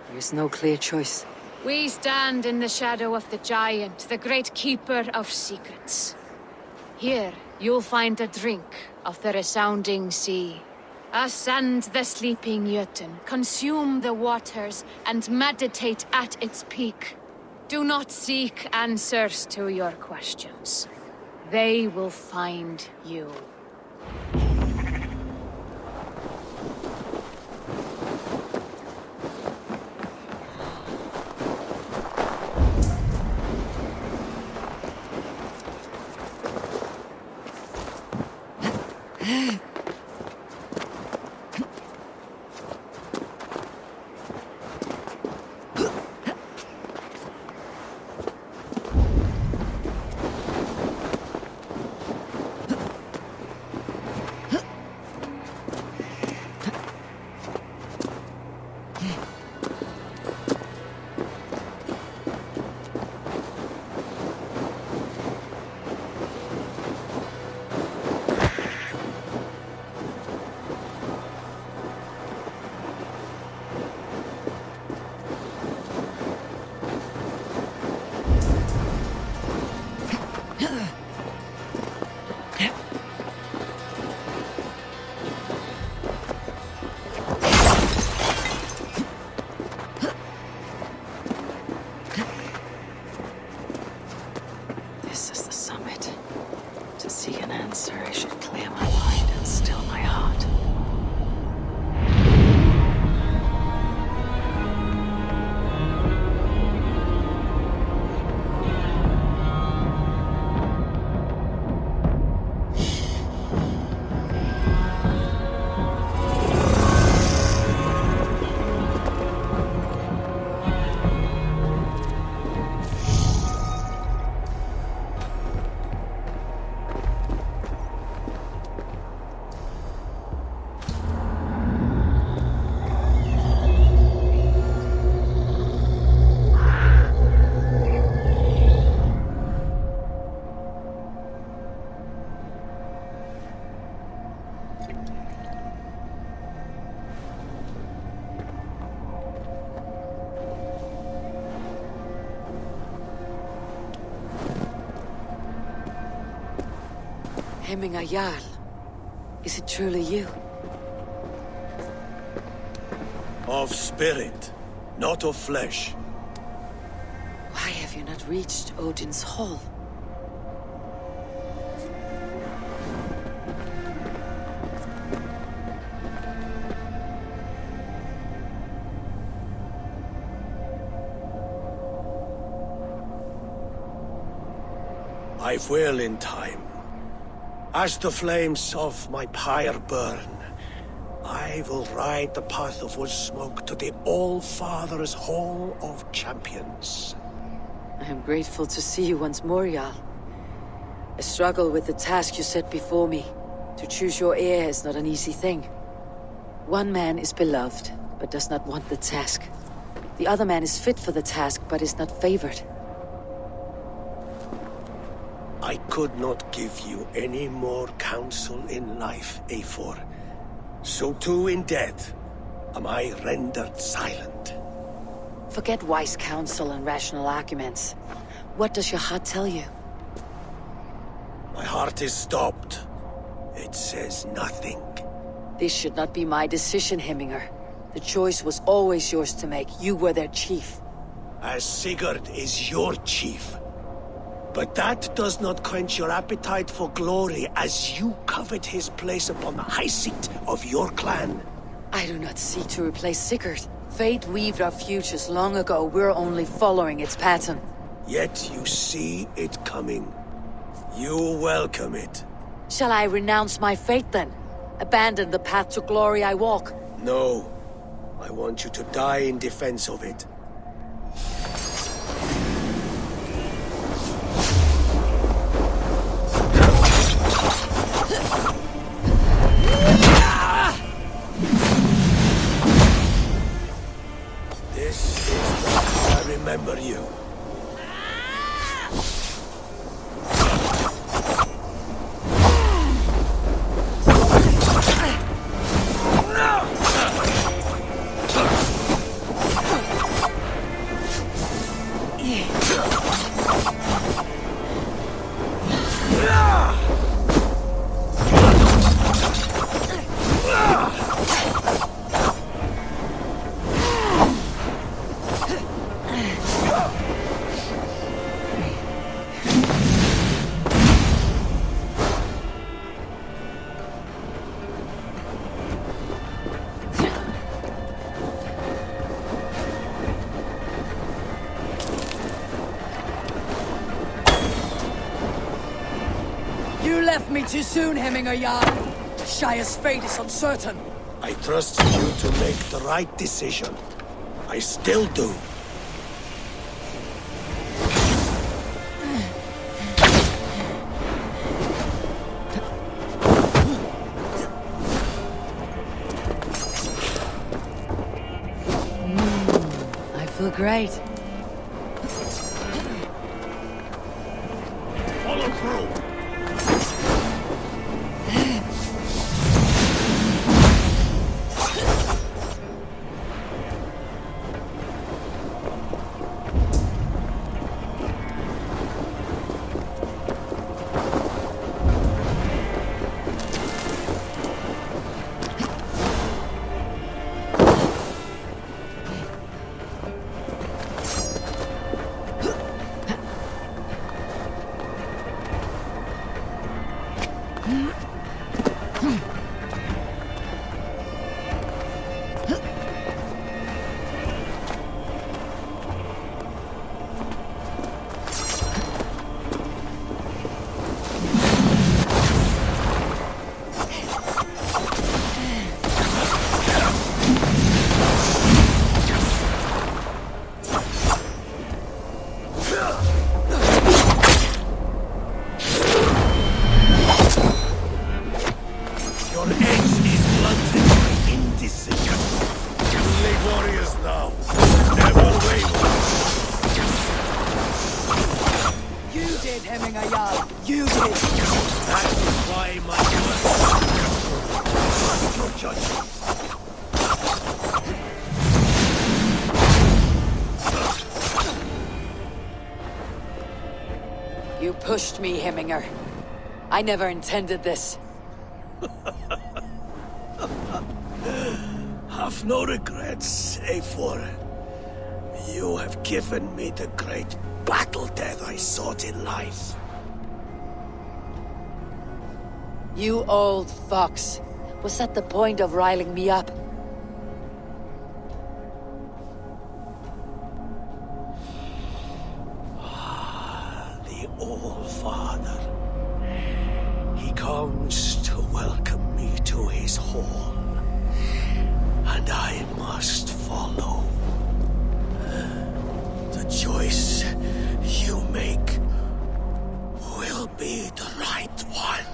there is no clear choice. We stand in the shadow of the giant, the great keeper of secrets. Here, you'll find a drink of the resounding sea. Ascend the sleeping Jötun, consume the waters, and meditate at its peak. Do not seek answers to your questions. They will find you. Hemminger Jarl. Is it truly you? Of spirit, not of flesh. Why have you not reached Odin's Hall? I will in time. As the flames of my pyre burn, I will ride the path of wood smoke to the All-Father's Hall of Champions. I am grateful to see you once more, Jarl. I struggle with the task you set before me. To choose your heir is not an easy thing. One man is beloved, but does not want the task. The other man is fit for the task, but is not favored. I could not give you any more counsel in life, Eivor. So too in death am I rendered silent. Forget wise counsel and rational arguments. What does your heart tell you? My heart is stopped. It says nothing. This should not be my decision, Hemminger. The choice was always yours to make. You were their chief. As Sigurd is your chief. But that does not quench your appetite for glory as you covet his place upon the high seat of your clan. I do not seek to replace Sigurd. Fate weaved our futures long ago. We're only following its pattern. Yet you see it coming. You welcome it. Shall I renounce my fate then? Abandon the path to glory I walk? No. I want you to die in defense of it. This is how I remember you. Me too soon, Hemminger Jarl. Shire's fate is uncertain. I trusted you to make the right decision. I still do. I feel great. Follow through. You pushed me, Hemminger. I never intended this. Have no regrets, Eivor. You have given me the great battle death I sought in life. You old fox. Was that the point of riling me up? The All-Father. He comes to welcome me to his hall, and I must follow. The choice you make will be the right one.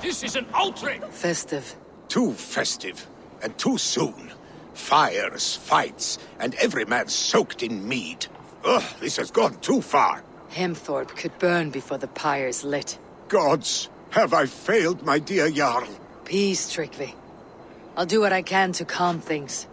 This is an outrage! Festive. Too festive, and too soon. Fires, fights, and every man soaked in mead. Ugh, this has gone too far. Hemthorpe could burn before the pyre's lit. Gods, have I failed my dear Jarl? Peace, Tryggvi. I'll do what I can to calm things.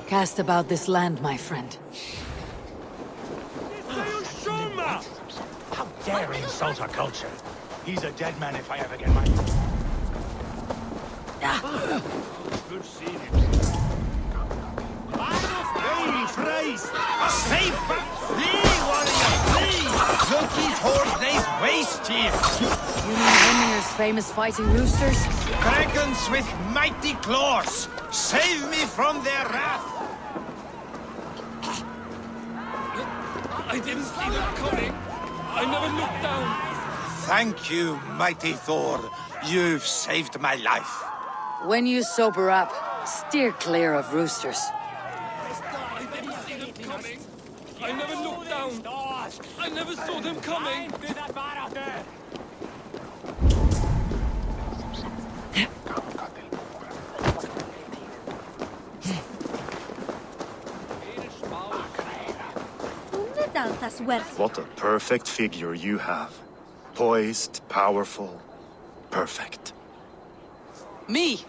Cast about this land, my friend. How dare he insult our culture? He's a dead man if I ever get my... Good seeing him. Hey, Freys! Stay back! Flee, warrior, flee! Look, these horde days waste here! You mean Heming's famous fighting roosters? Dragons with mighty claws! Save me from their wrath! I didn't see them coming. I never looked down. Thank you, mighty Thor. You've saved my life. When you sober up, steer clear of roosters. I didn't see them coming. I never looked down. I never saw them coming. What a perfect figure you have. Poised, powerful, perfect. Me?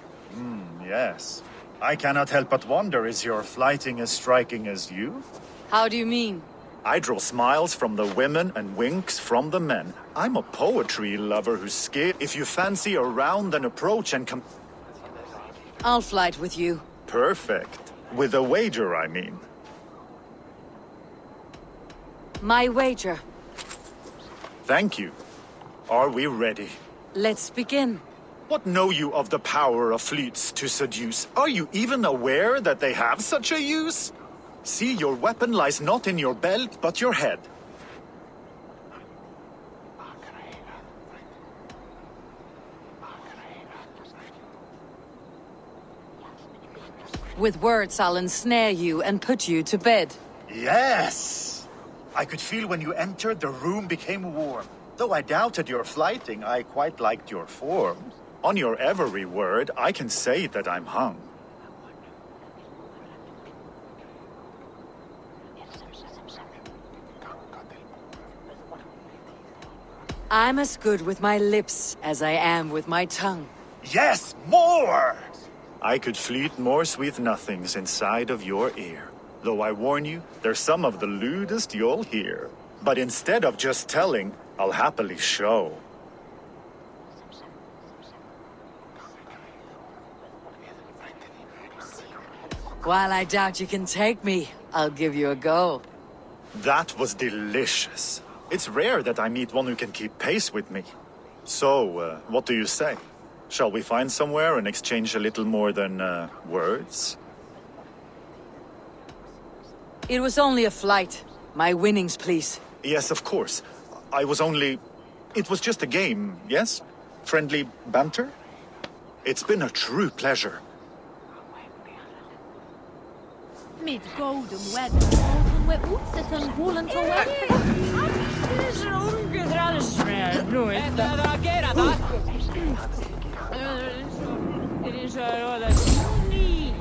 Yes. I cannot help but wonder, is your flighting as striking as you? How do you mean? I draw smiles from the women and winks from the men. I'm a poetry lover who's scared. If you fancy a round, then approach and come... I'll flight with you. Perfect. With a wager, I mean. My wager. Thank you. Are we ready? Let's begin. What know you of the power of fleets to seduce? Are you even aware that they have such a use? See, your weapon lies not in your belt, but your head. With words, I'll ensnare you and put you to bed. Yes! I could feel when you entered, the room became warm. Though I doubted your flighting, I quite liked your form. On your every word, I can say that I'm hung. I'm as good with my lips as I am with my tongue. Yes, more! I could fleet more sweet nothings inside of your ear. Though I warn you, they're some of the lewdest you'll hear. But instead of just telling, I'll happily show. While I doubt you can take me, I'll give you a go. That was delicious. It's rare that I meet one who can keep pace with me. So, what do you say? Shall we find somewhere and exchange a little more than, words? It was only a flight. My winnings, please. Yes, of course. It was just a game, yes? Friendly banter? It's been a true pleasure. Mid golden weather, golden we utset en holen to weather. Is er ongedrade svært nu et der gætter der. Det er så jo der sni.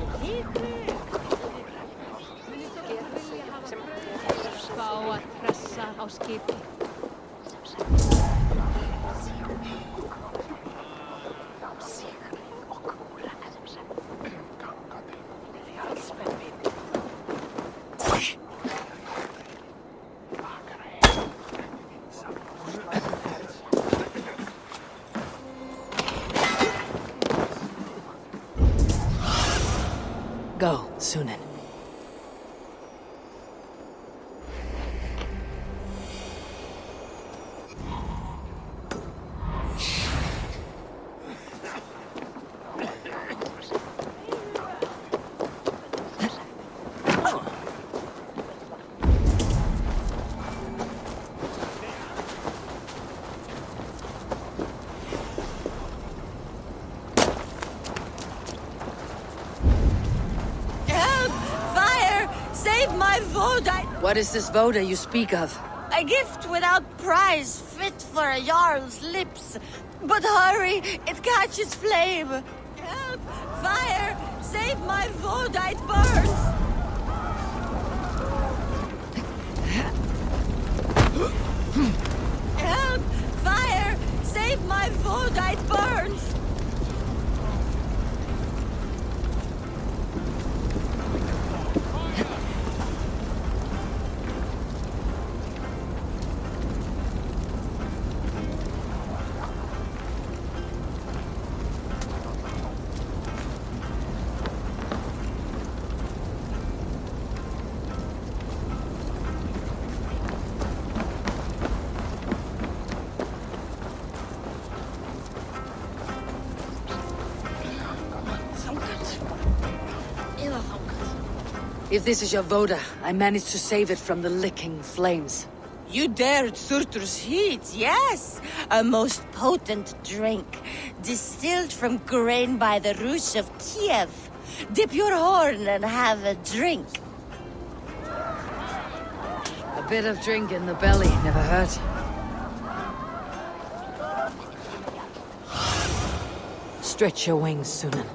Fá að pressa á skipi. Go, Sunan. What is this voda you speak of? A gift without price, fit for a jarl's lips. But hurry, it catches flame. Help! Fire! Save my voda, it burns! Help! Fire! Save my voda, it burns! If this is your voda, I managed to save it from the licking flames. You dared Surtur's heat, yes! A most potent drink, distilled from grain by the roots of Kiev. Dip your horn and have a drink. A bit of drink in the belly never hurt. Stretch your wings, Sunan.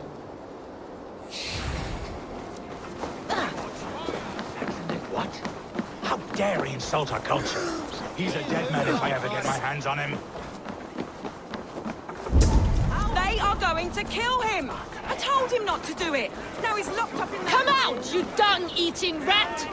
Dare he insult our culture? He's a dead man if I ever get my hands on him. They are going to kill him! I told him not to do it! Now he's locked up in the... Come out, you dung-eating rat!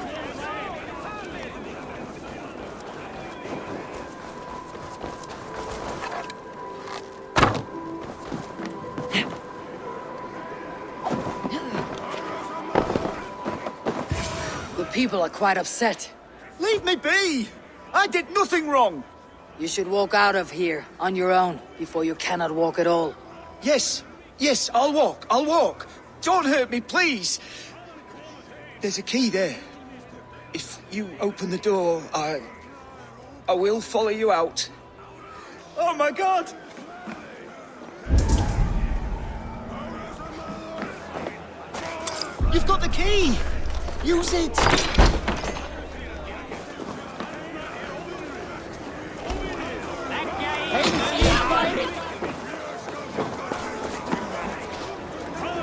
The people are quite upset. Leave me be! I did nothing wrong! You should walk out of here, on your own, before you cannot walk at all. Yes, I'll walk. Don't hurt me, please! There's a key there. If you open the door, I will follow you out. Oh my god! You've key! Use it!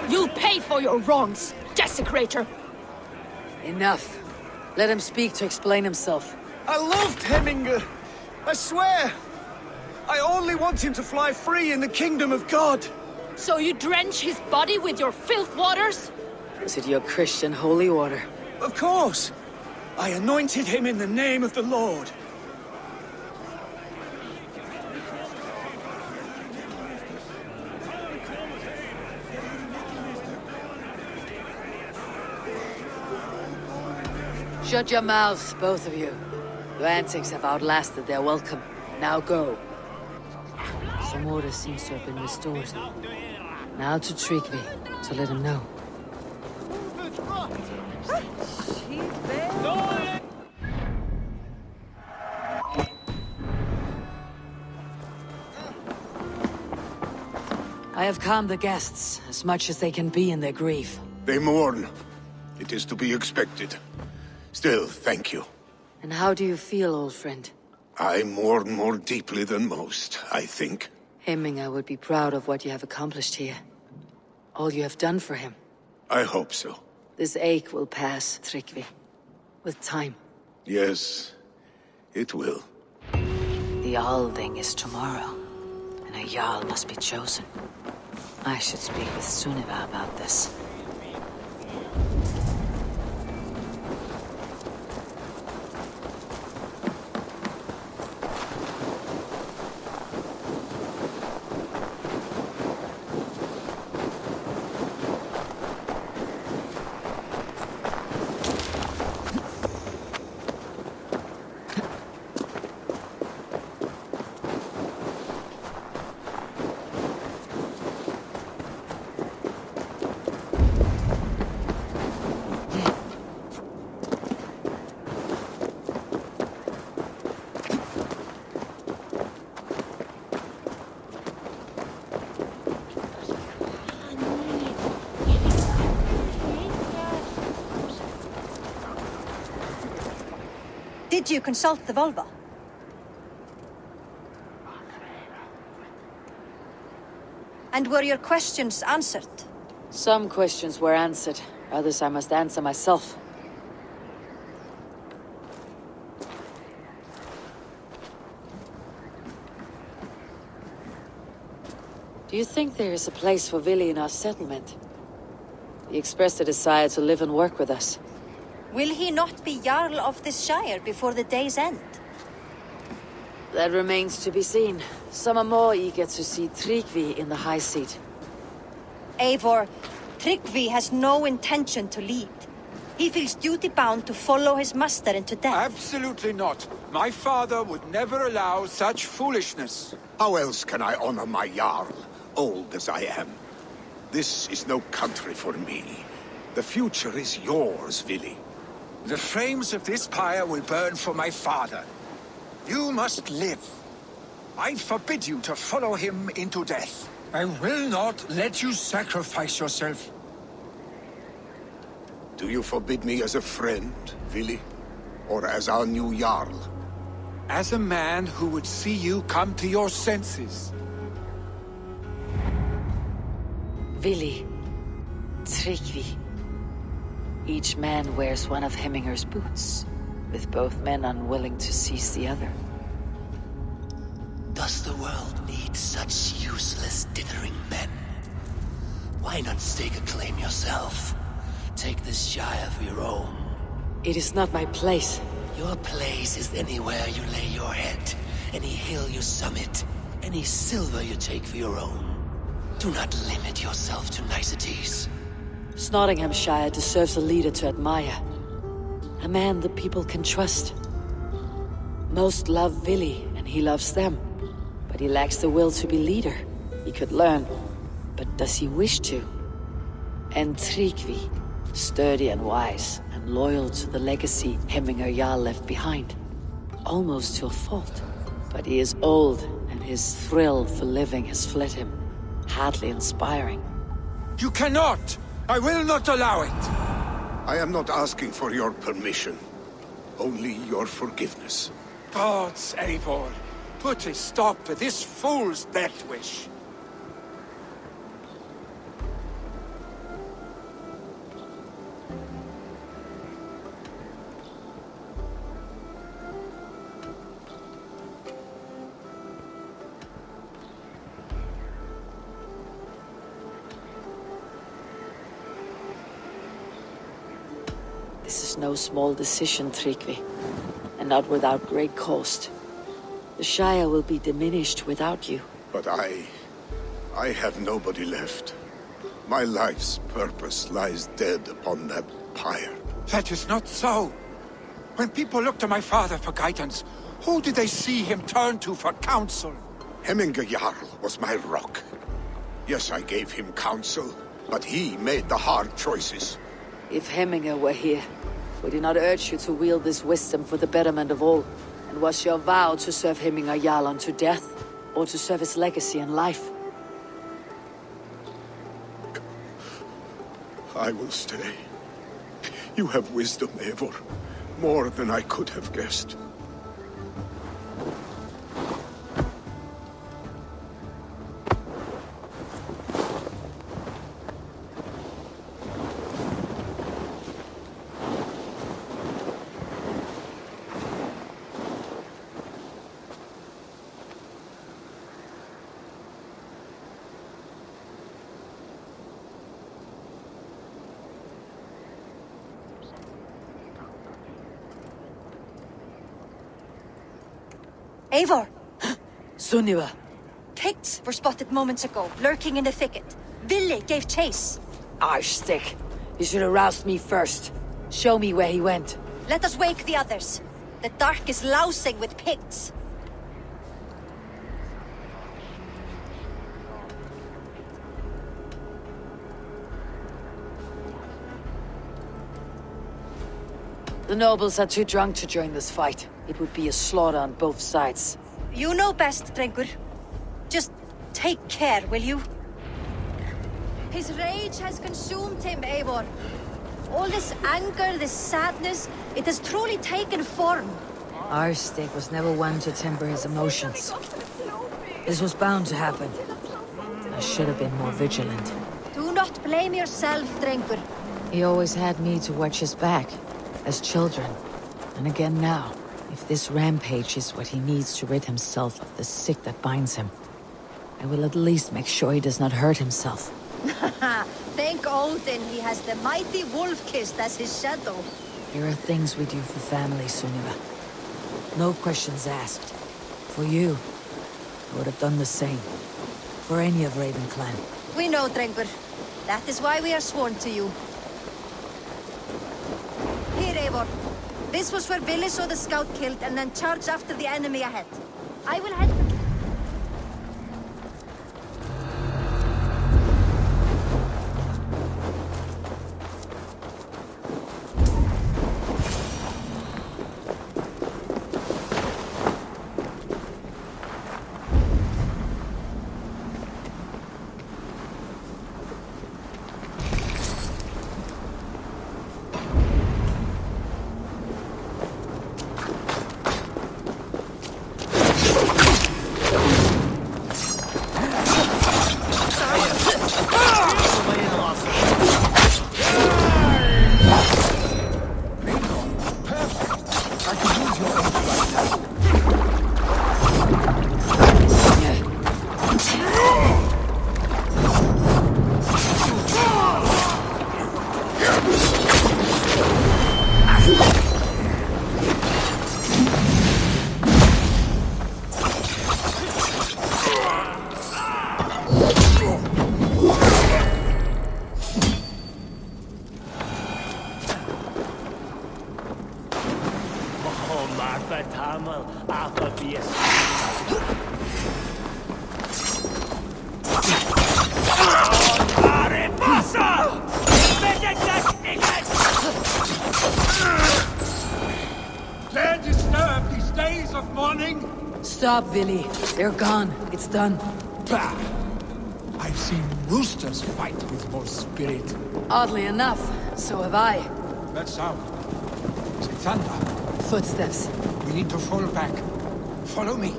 You'll pay for your wrongs, desecrator! Enough. Let him speak to explain himself. I loved Hemminger. I swear. I only want him to fly free in the kingdom of God. So you drench his body with your filth waters? Was it your Christian holy order? Of course. I anointed him in the name of the Lord. Shut your mouths, both of you. Your antics have outlasted their welcome. Now go. Some order seems to have been restored. Now to Tryggvi, to let him know. I have calmed the guests, as much as they can be in their grief. They mourn. It is to be expected. Still, thank you. And how do you feel, old friend? I mourn more deeply than most, I think. Hemminger would be proud of what you have accomplished here. All you have done for him. I hope so. This ache will pass, Tryggvi. With time. Yes, it will. The Althing is tomorrow, and a Jarl must be chosen. I should speak with Sunniva about this. Did you consult the Volva? And were your questions answered? Some questions were answered. Others I must answer myself. Do you think there is a place for Vili in our settlement? He expressed a desire to live and work with us. Will he not be Jarl of this shire before the day's end? That remains to be seen. Some are more eager to see Tryggvi in the high seat. Eivor, Tryggvi has no intention to lead. He feels duty-bound to follow his master into death. Absolutely not. My father would never allow such foolishness. How else can I honor my Jarl, old as I am? This is no country for me. The future is yours, Vili. The flames of this pyre will burn for my father. You must live. I forbid you to follow him into death. I will not let you sacrifice yourself. Do you forbid me as a friend, Vili? Or as our new Jarl? As a man who would see you come to your senses. Vili. Tryggvi. Each man wears one of Hemminger's boots, with both men unwilling to seize the other. Does the world need such useless dithering men? Why not stake a claim yourself? Take this shire for your own. It is not my place. Your place is anywhere you lay your head, any hill you summit, any silver you take for your own. Do not limit yourself to niceties. Nottinghamshire deserves a leader to admire. A man the people can trust. Most love Vili, and he loves them. But he lacks the will to be leader. He could learn, but does he wish to? And Tryggvi, sturdy and wise, and loyal to the legacy Hemminger Jarl left behind. Almost to a fault. But he is old, and his thrill for living has fled him. Hardly inspiring. You cannot! I will not allow it! I am not asking for your permission, only your forgiveness. Gods, Eivor, put a stop to this fool's death wish. This is no small decision, Tryggvi, and not without great cost. The Shire will be diminished without you. But I have nobody left. My life's purpose lies dead upon that pyre. That is not so. When people look to my father for guidance, who did they see him turn to for counsel? Hemminger Jarl was my rock. Yes, I gave him counsel, but he made the hard choices. If Hemminger were here, would he not urge you to wield this wisdom for the betterment of all? And was your vow to serve Hemminger Jarl unto death, or to serve his legacy in life? I will stay. You have wisdom, Eivor. More than I could have guessed. Eivor! Sunniva! Picts were spotted moments ago, lurking in the thicket. Vili gave chase. Arstick! You should have roused me first. Show me where he went. Let us wake the others. The dark is lousing with Picts. The nobles are too drunk to join this fight. It would be a slaughter on both sides. You know best, Drengur. Just take care, will you? His rage has consumed him, Eivor. All this anger, this sadness, it has truly taken form. Arstick was never one to temper his emotions. This was bound to happen. I should have been more vigilant. Do not blame yourself, Drengur. He always had me to watch his back, as children. And again now, if this rampage is what he needs to rid himself of the sick that binds him, I will at least make sure he does not hurt himself. Thank Odin he has the mighty Wolf-Kissed as his shadow. There are things we do for family, Sunniva. No questions asked. For you, I would have done the same. For any of Raven clan. We know, Drengur. That is why we are sworn to you. Here, Eivor. This was where Vili saw the scout killed and then charged after the enemy ahead. I will head... Dare disturb these days of mourning? Stop, Vili. They're gone. It's done. Bah! I've seen roosters fight with more spirit. Oddly enough, so have I. That sound. Is it thunder? Footsteps. We need to fall back. Follow me.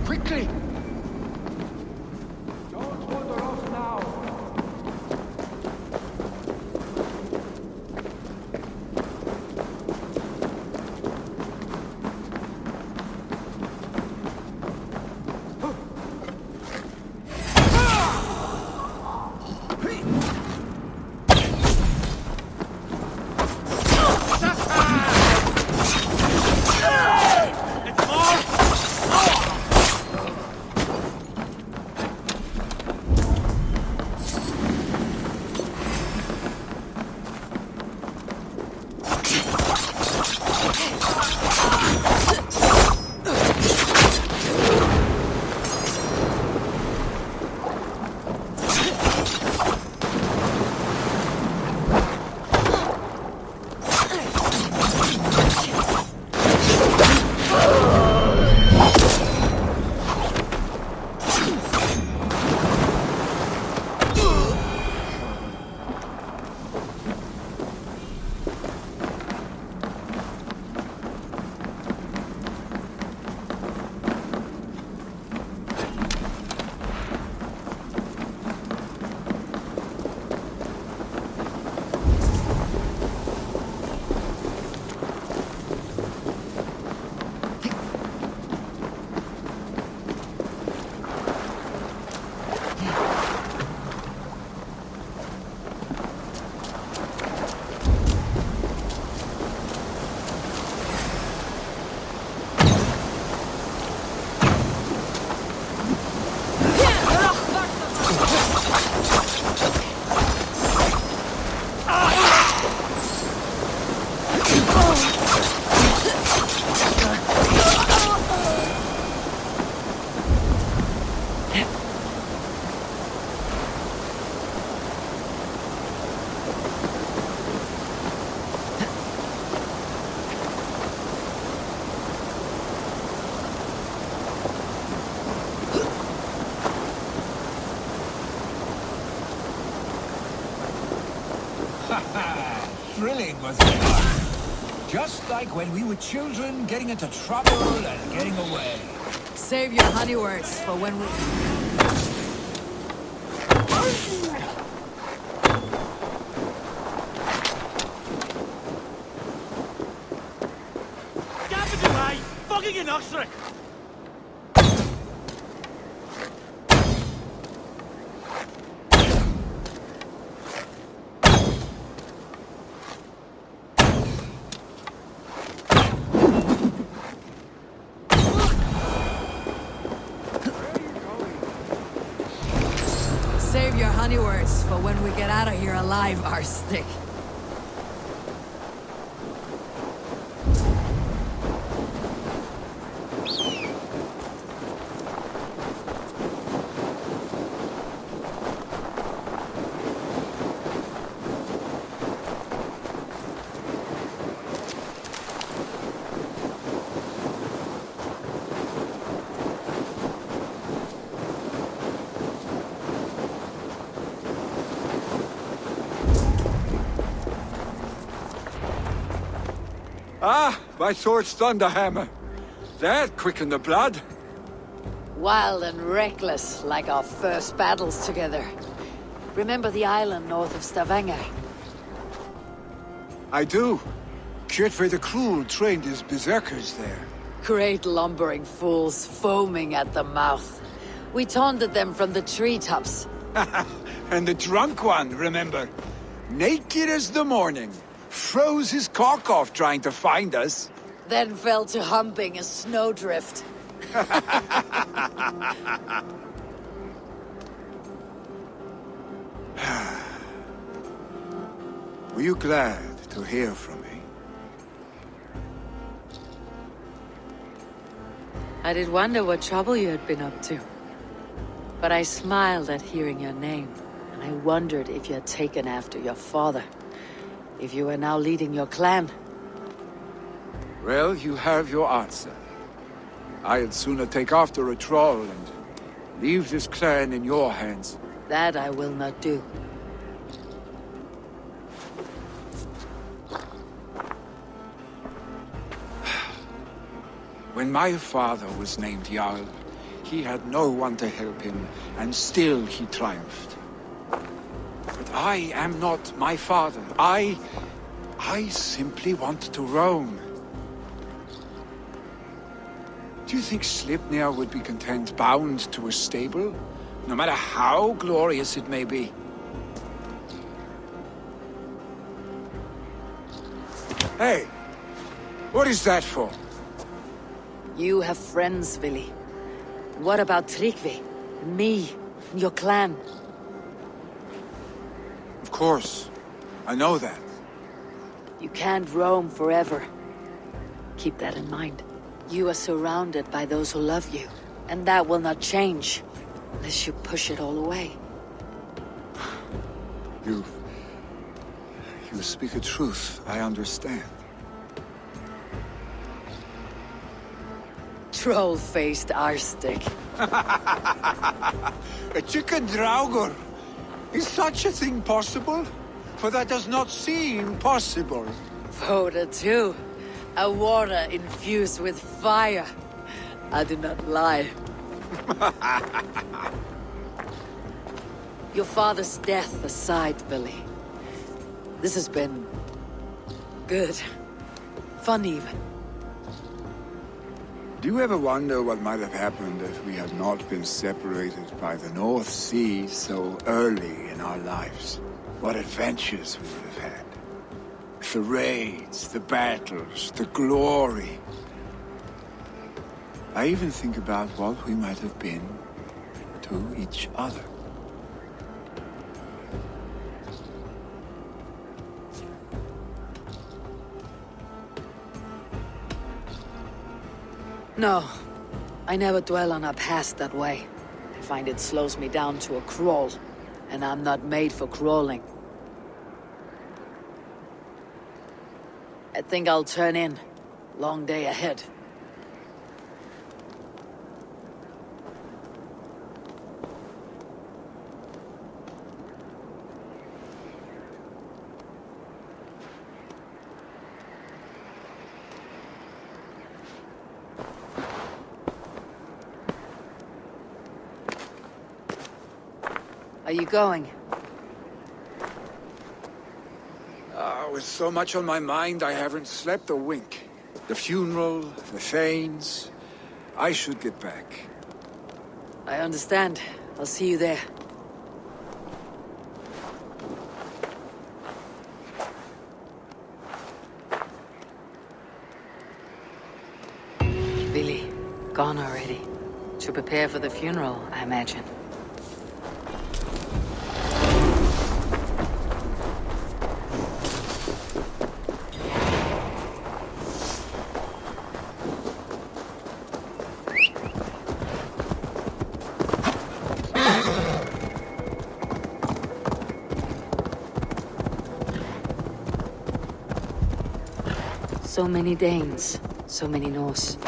Quickly! Don't wander off now. Thrilling, wasn't it? Just like when we were children, getting into trouble and getting away. Save your honey words for when we... Fucking in Oxford! Save your honey words for when we get out of here alive, Arstick. Ah, my sword's thunderhammer. That quickened the blood. Wild and reckless, like our first battles together. Remember the island north of Stavanger? I do. Kjotve the Cruel trained his berserkers there. Great lumbering fools, foaming at the mouth. We taunted them from the treetops. And the drunk one, remember? Naked as the morning. Froze his cock off trying to find us. Then fell to humping a snowdrift. Were you glad to hear from me? I did wonder what trouble you had been up to. But I smiled at hearing your name, and I wondered if you had taken after your father. If you were now leading your clan. Well, you have your answer. I'd sooner take after a troll and leave this clan in your hands. That I will not do. When my father was named Jarl, he had no one to help him, and still he triumphed. But I am not my father. I simply want to roam. Do you think Sleipnir would be content bound to a stable, no matter how glorious it may be? Hey! What is that for? You have friends, Vili. What about Tryggvi? Me? Your clan? Of course. I know that. You can't roam forever. Keep that in mind. You are surrounded by those who love you, and that will not change unless you push it all away. You speak a truth, I understand. Troll-faced arstick. A chicken draugr! Is such a thing possible? For that does not seem possible. Voda too. A water infused with fire. I do not lie. Your father's death aside, Billy. This has been... good. Fun even. Do you ever wonder what might have happened if we had not been separated by the North Sea so early in our lives? What adventures we would have had. The raids, the battles, the glory. I even think about what we might have been to each other. No, I never dwell on our past that way. I find it slows me down to a crawl, and I'm not made for crawling. I think I'll turn in. Long day ahead. Are you going? With so much on my mind, I haven't slept a wink. The funeral, the Thanes... I should get back. I understand. I'll see you there. Billy, gone already. To prepare for the funeral, I imagine. So many Danes, so many Norse.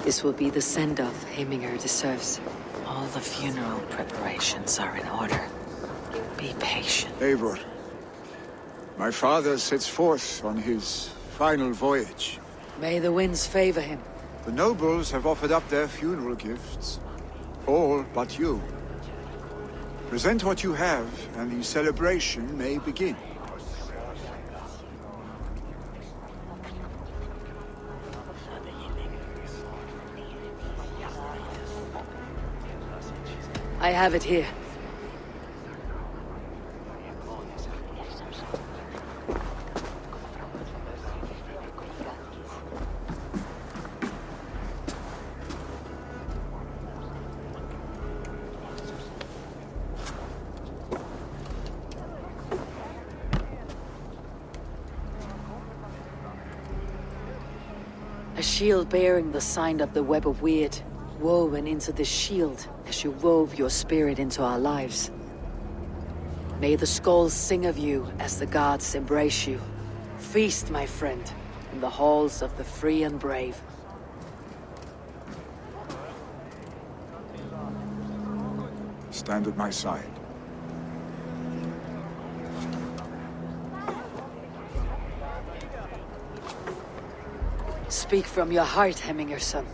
This will be the send-off Heminger deserves. All the funeral preparations are in order. Be patient. Eivor, my father sets forth on his final voyage. May the winds favor him. The nobles have offered up their funeral gifts. All but you. Present what you have, and the celebration may begin. I have it here. A shield bearing the sign of the Web of Weird, woven into the shield as you wove your spirit into our lives. May the skulls sing of you as the gods embrace you. Feast, my friend, in the halls of the free and brave. Stand at my side. speak from your heart, Hemminger son.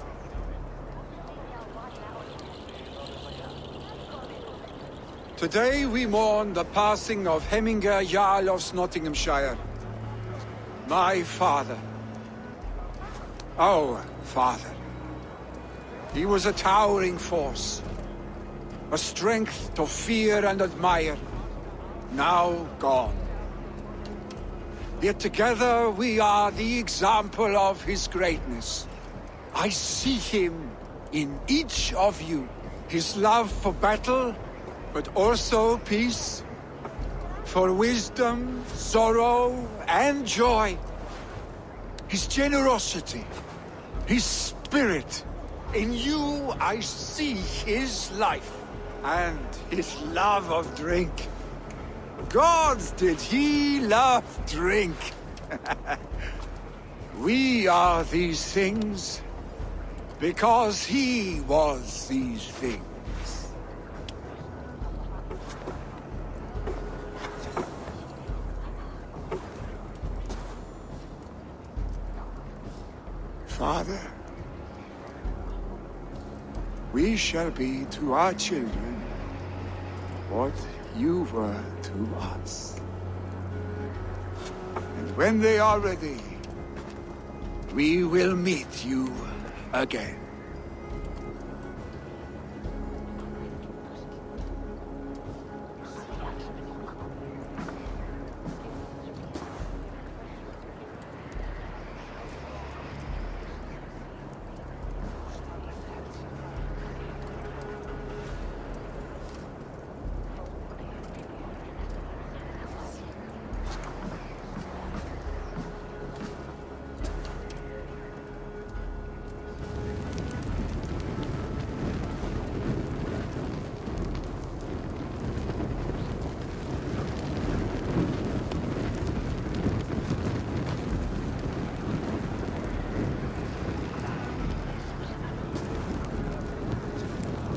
Today we mourn the passing of Hemminger Jarl of Nottinghamshire. My father. Our father. He was a towering force. A strength to fear and admire. Now gone. Yet together we are the example of his greatness. I see him in each of you. His love for battle, but also peace. For wisdom, sorrow, and joy. His generosity, his spirit. In you I see his life, and his love of drink. Gods, did he love drink! We are these things because he was these things. Father, we shall be to our children what you were to us. And when they are ready, we will meet you again.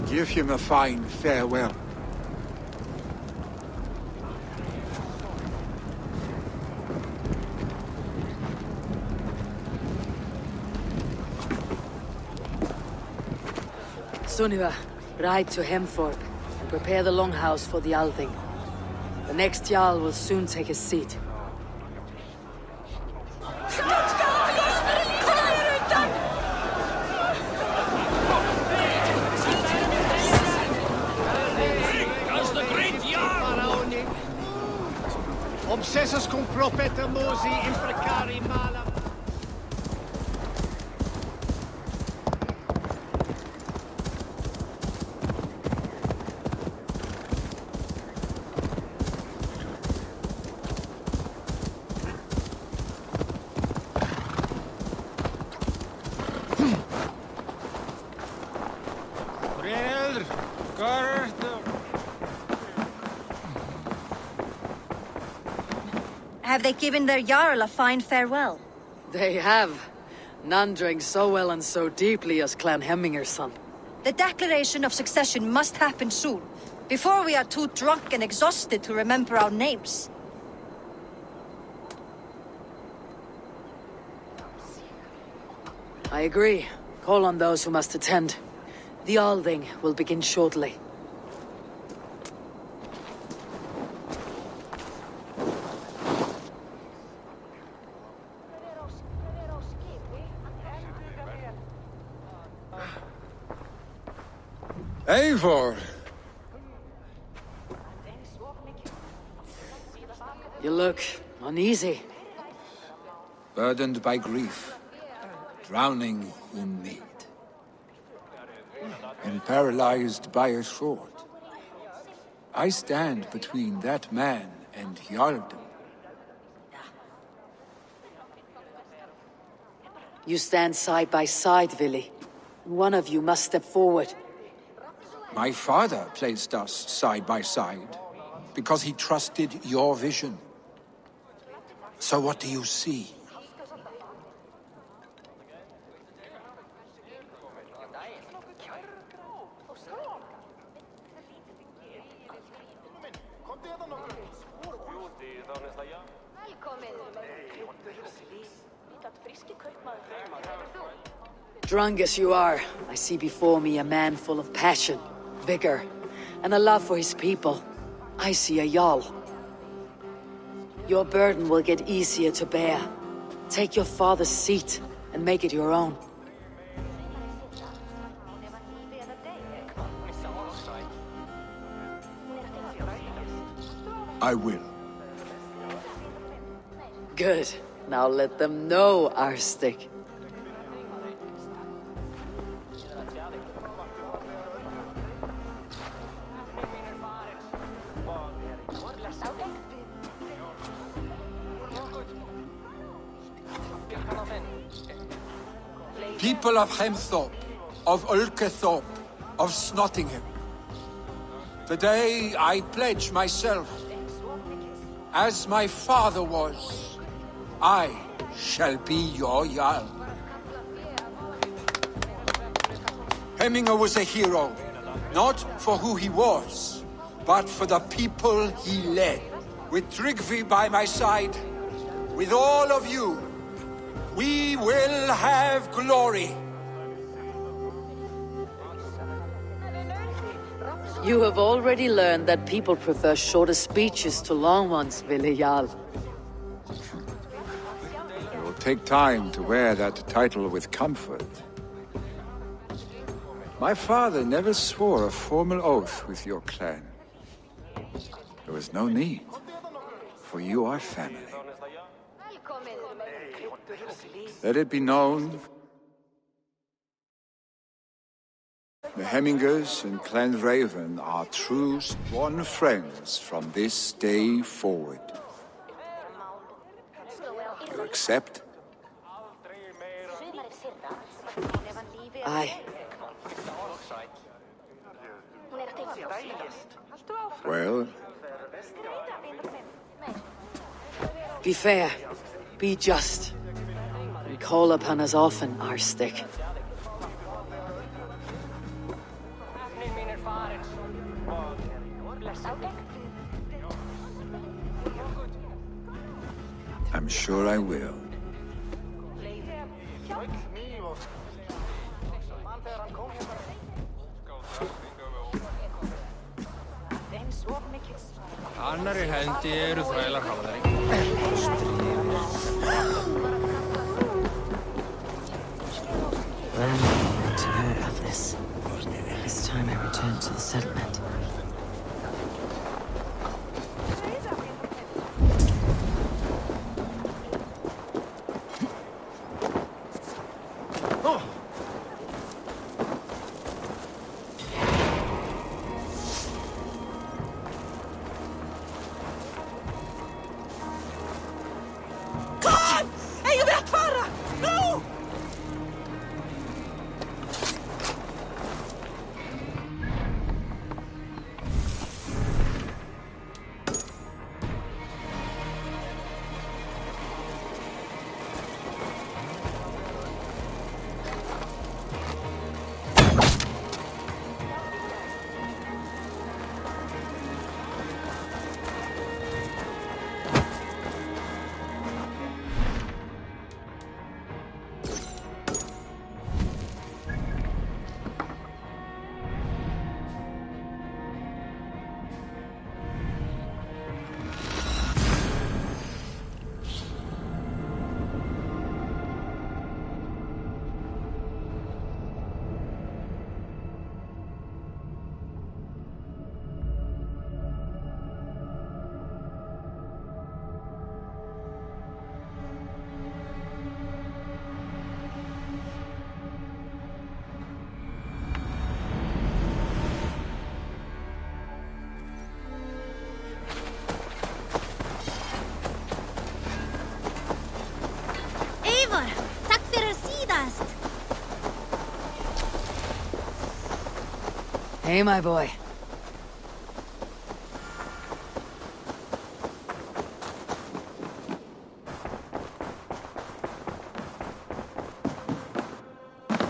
Give him a fine farewell. Sunniva, ride to Hemthorpe and prepare the longhouse for the Althing. The next Jarl will soon take his seat. Obsessus cum profeta Mosi imprecari malam. Have they given their Jarl a fine farewell? They have. None drank so well and so deeply as Clan Hemminger's son. The declaration of succession must happen soon, before we are too drunk and exhausted to remember our names. I agree. Call on those who must attend. The Althing will begin shortly. Eivor! You look uneasy. Burdened by grief, drowning in need, and paralyzed by a sword. I stand between that man and Jarldom. You stand side by side, Vili. One of you must step forward. My father placed us side by side because he trusted your vision. So what do you see? Drunk as you are, I see before me a man full of passion, vigor, and a love for his people. I see a Jarl. Your burden will get easier to bear. Take your father's seat and make it your own. I will. Good. Now let them know, Arstic. People of Hemthorpe, of Ulcathorpe, of Snottingham. Today I pledge myself, as my father was, I shall be your Jarl. Hemminger was a hero, not for who he was, but for the people he led. With Tryggvi by my side, with all of you, we will have glory. You have already learned that people prefer shorter speeches to long ones, Ville Jarl. It will take time to wear that title with comfort. My father never swore a formal oath with your clan. There was no need, for you are family. Let it be known, the Hemmingers and Clan Raven are true sworn friends from this day forward. You accept? Aye. Well? Be fair. Be just. And call upon us often, Arstic. I'm sure I will. Annarri hendi eru þrælar hafðari. Learn more to know about this. This time I return to the settlement. Eivor, takk fyrir síðast. Hey, my boy.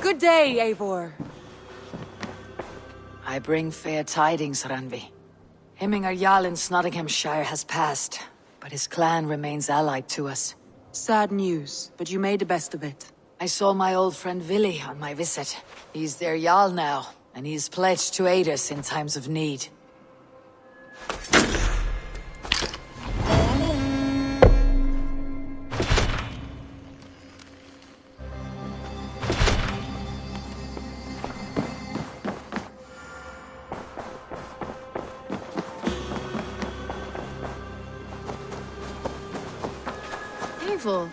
Good day, Eivor. I bring fair tidings, Randvi. Hemminger Jarl in Nottinghamshire has passed, but his clan remains allied to us. Sad news, but you made the best of it. I saw my old friend Vili on my visit. He's their Jarl now, and he's pledged to aid us in times of need. Eivor,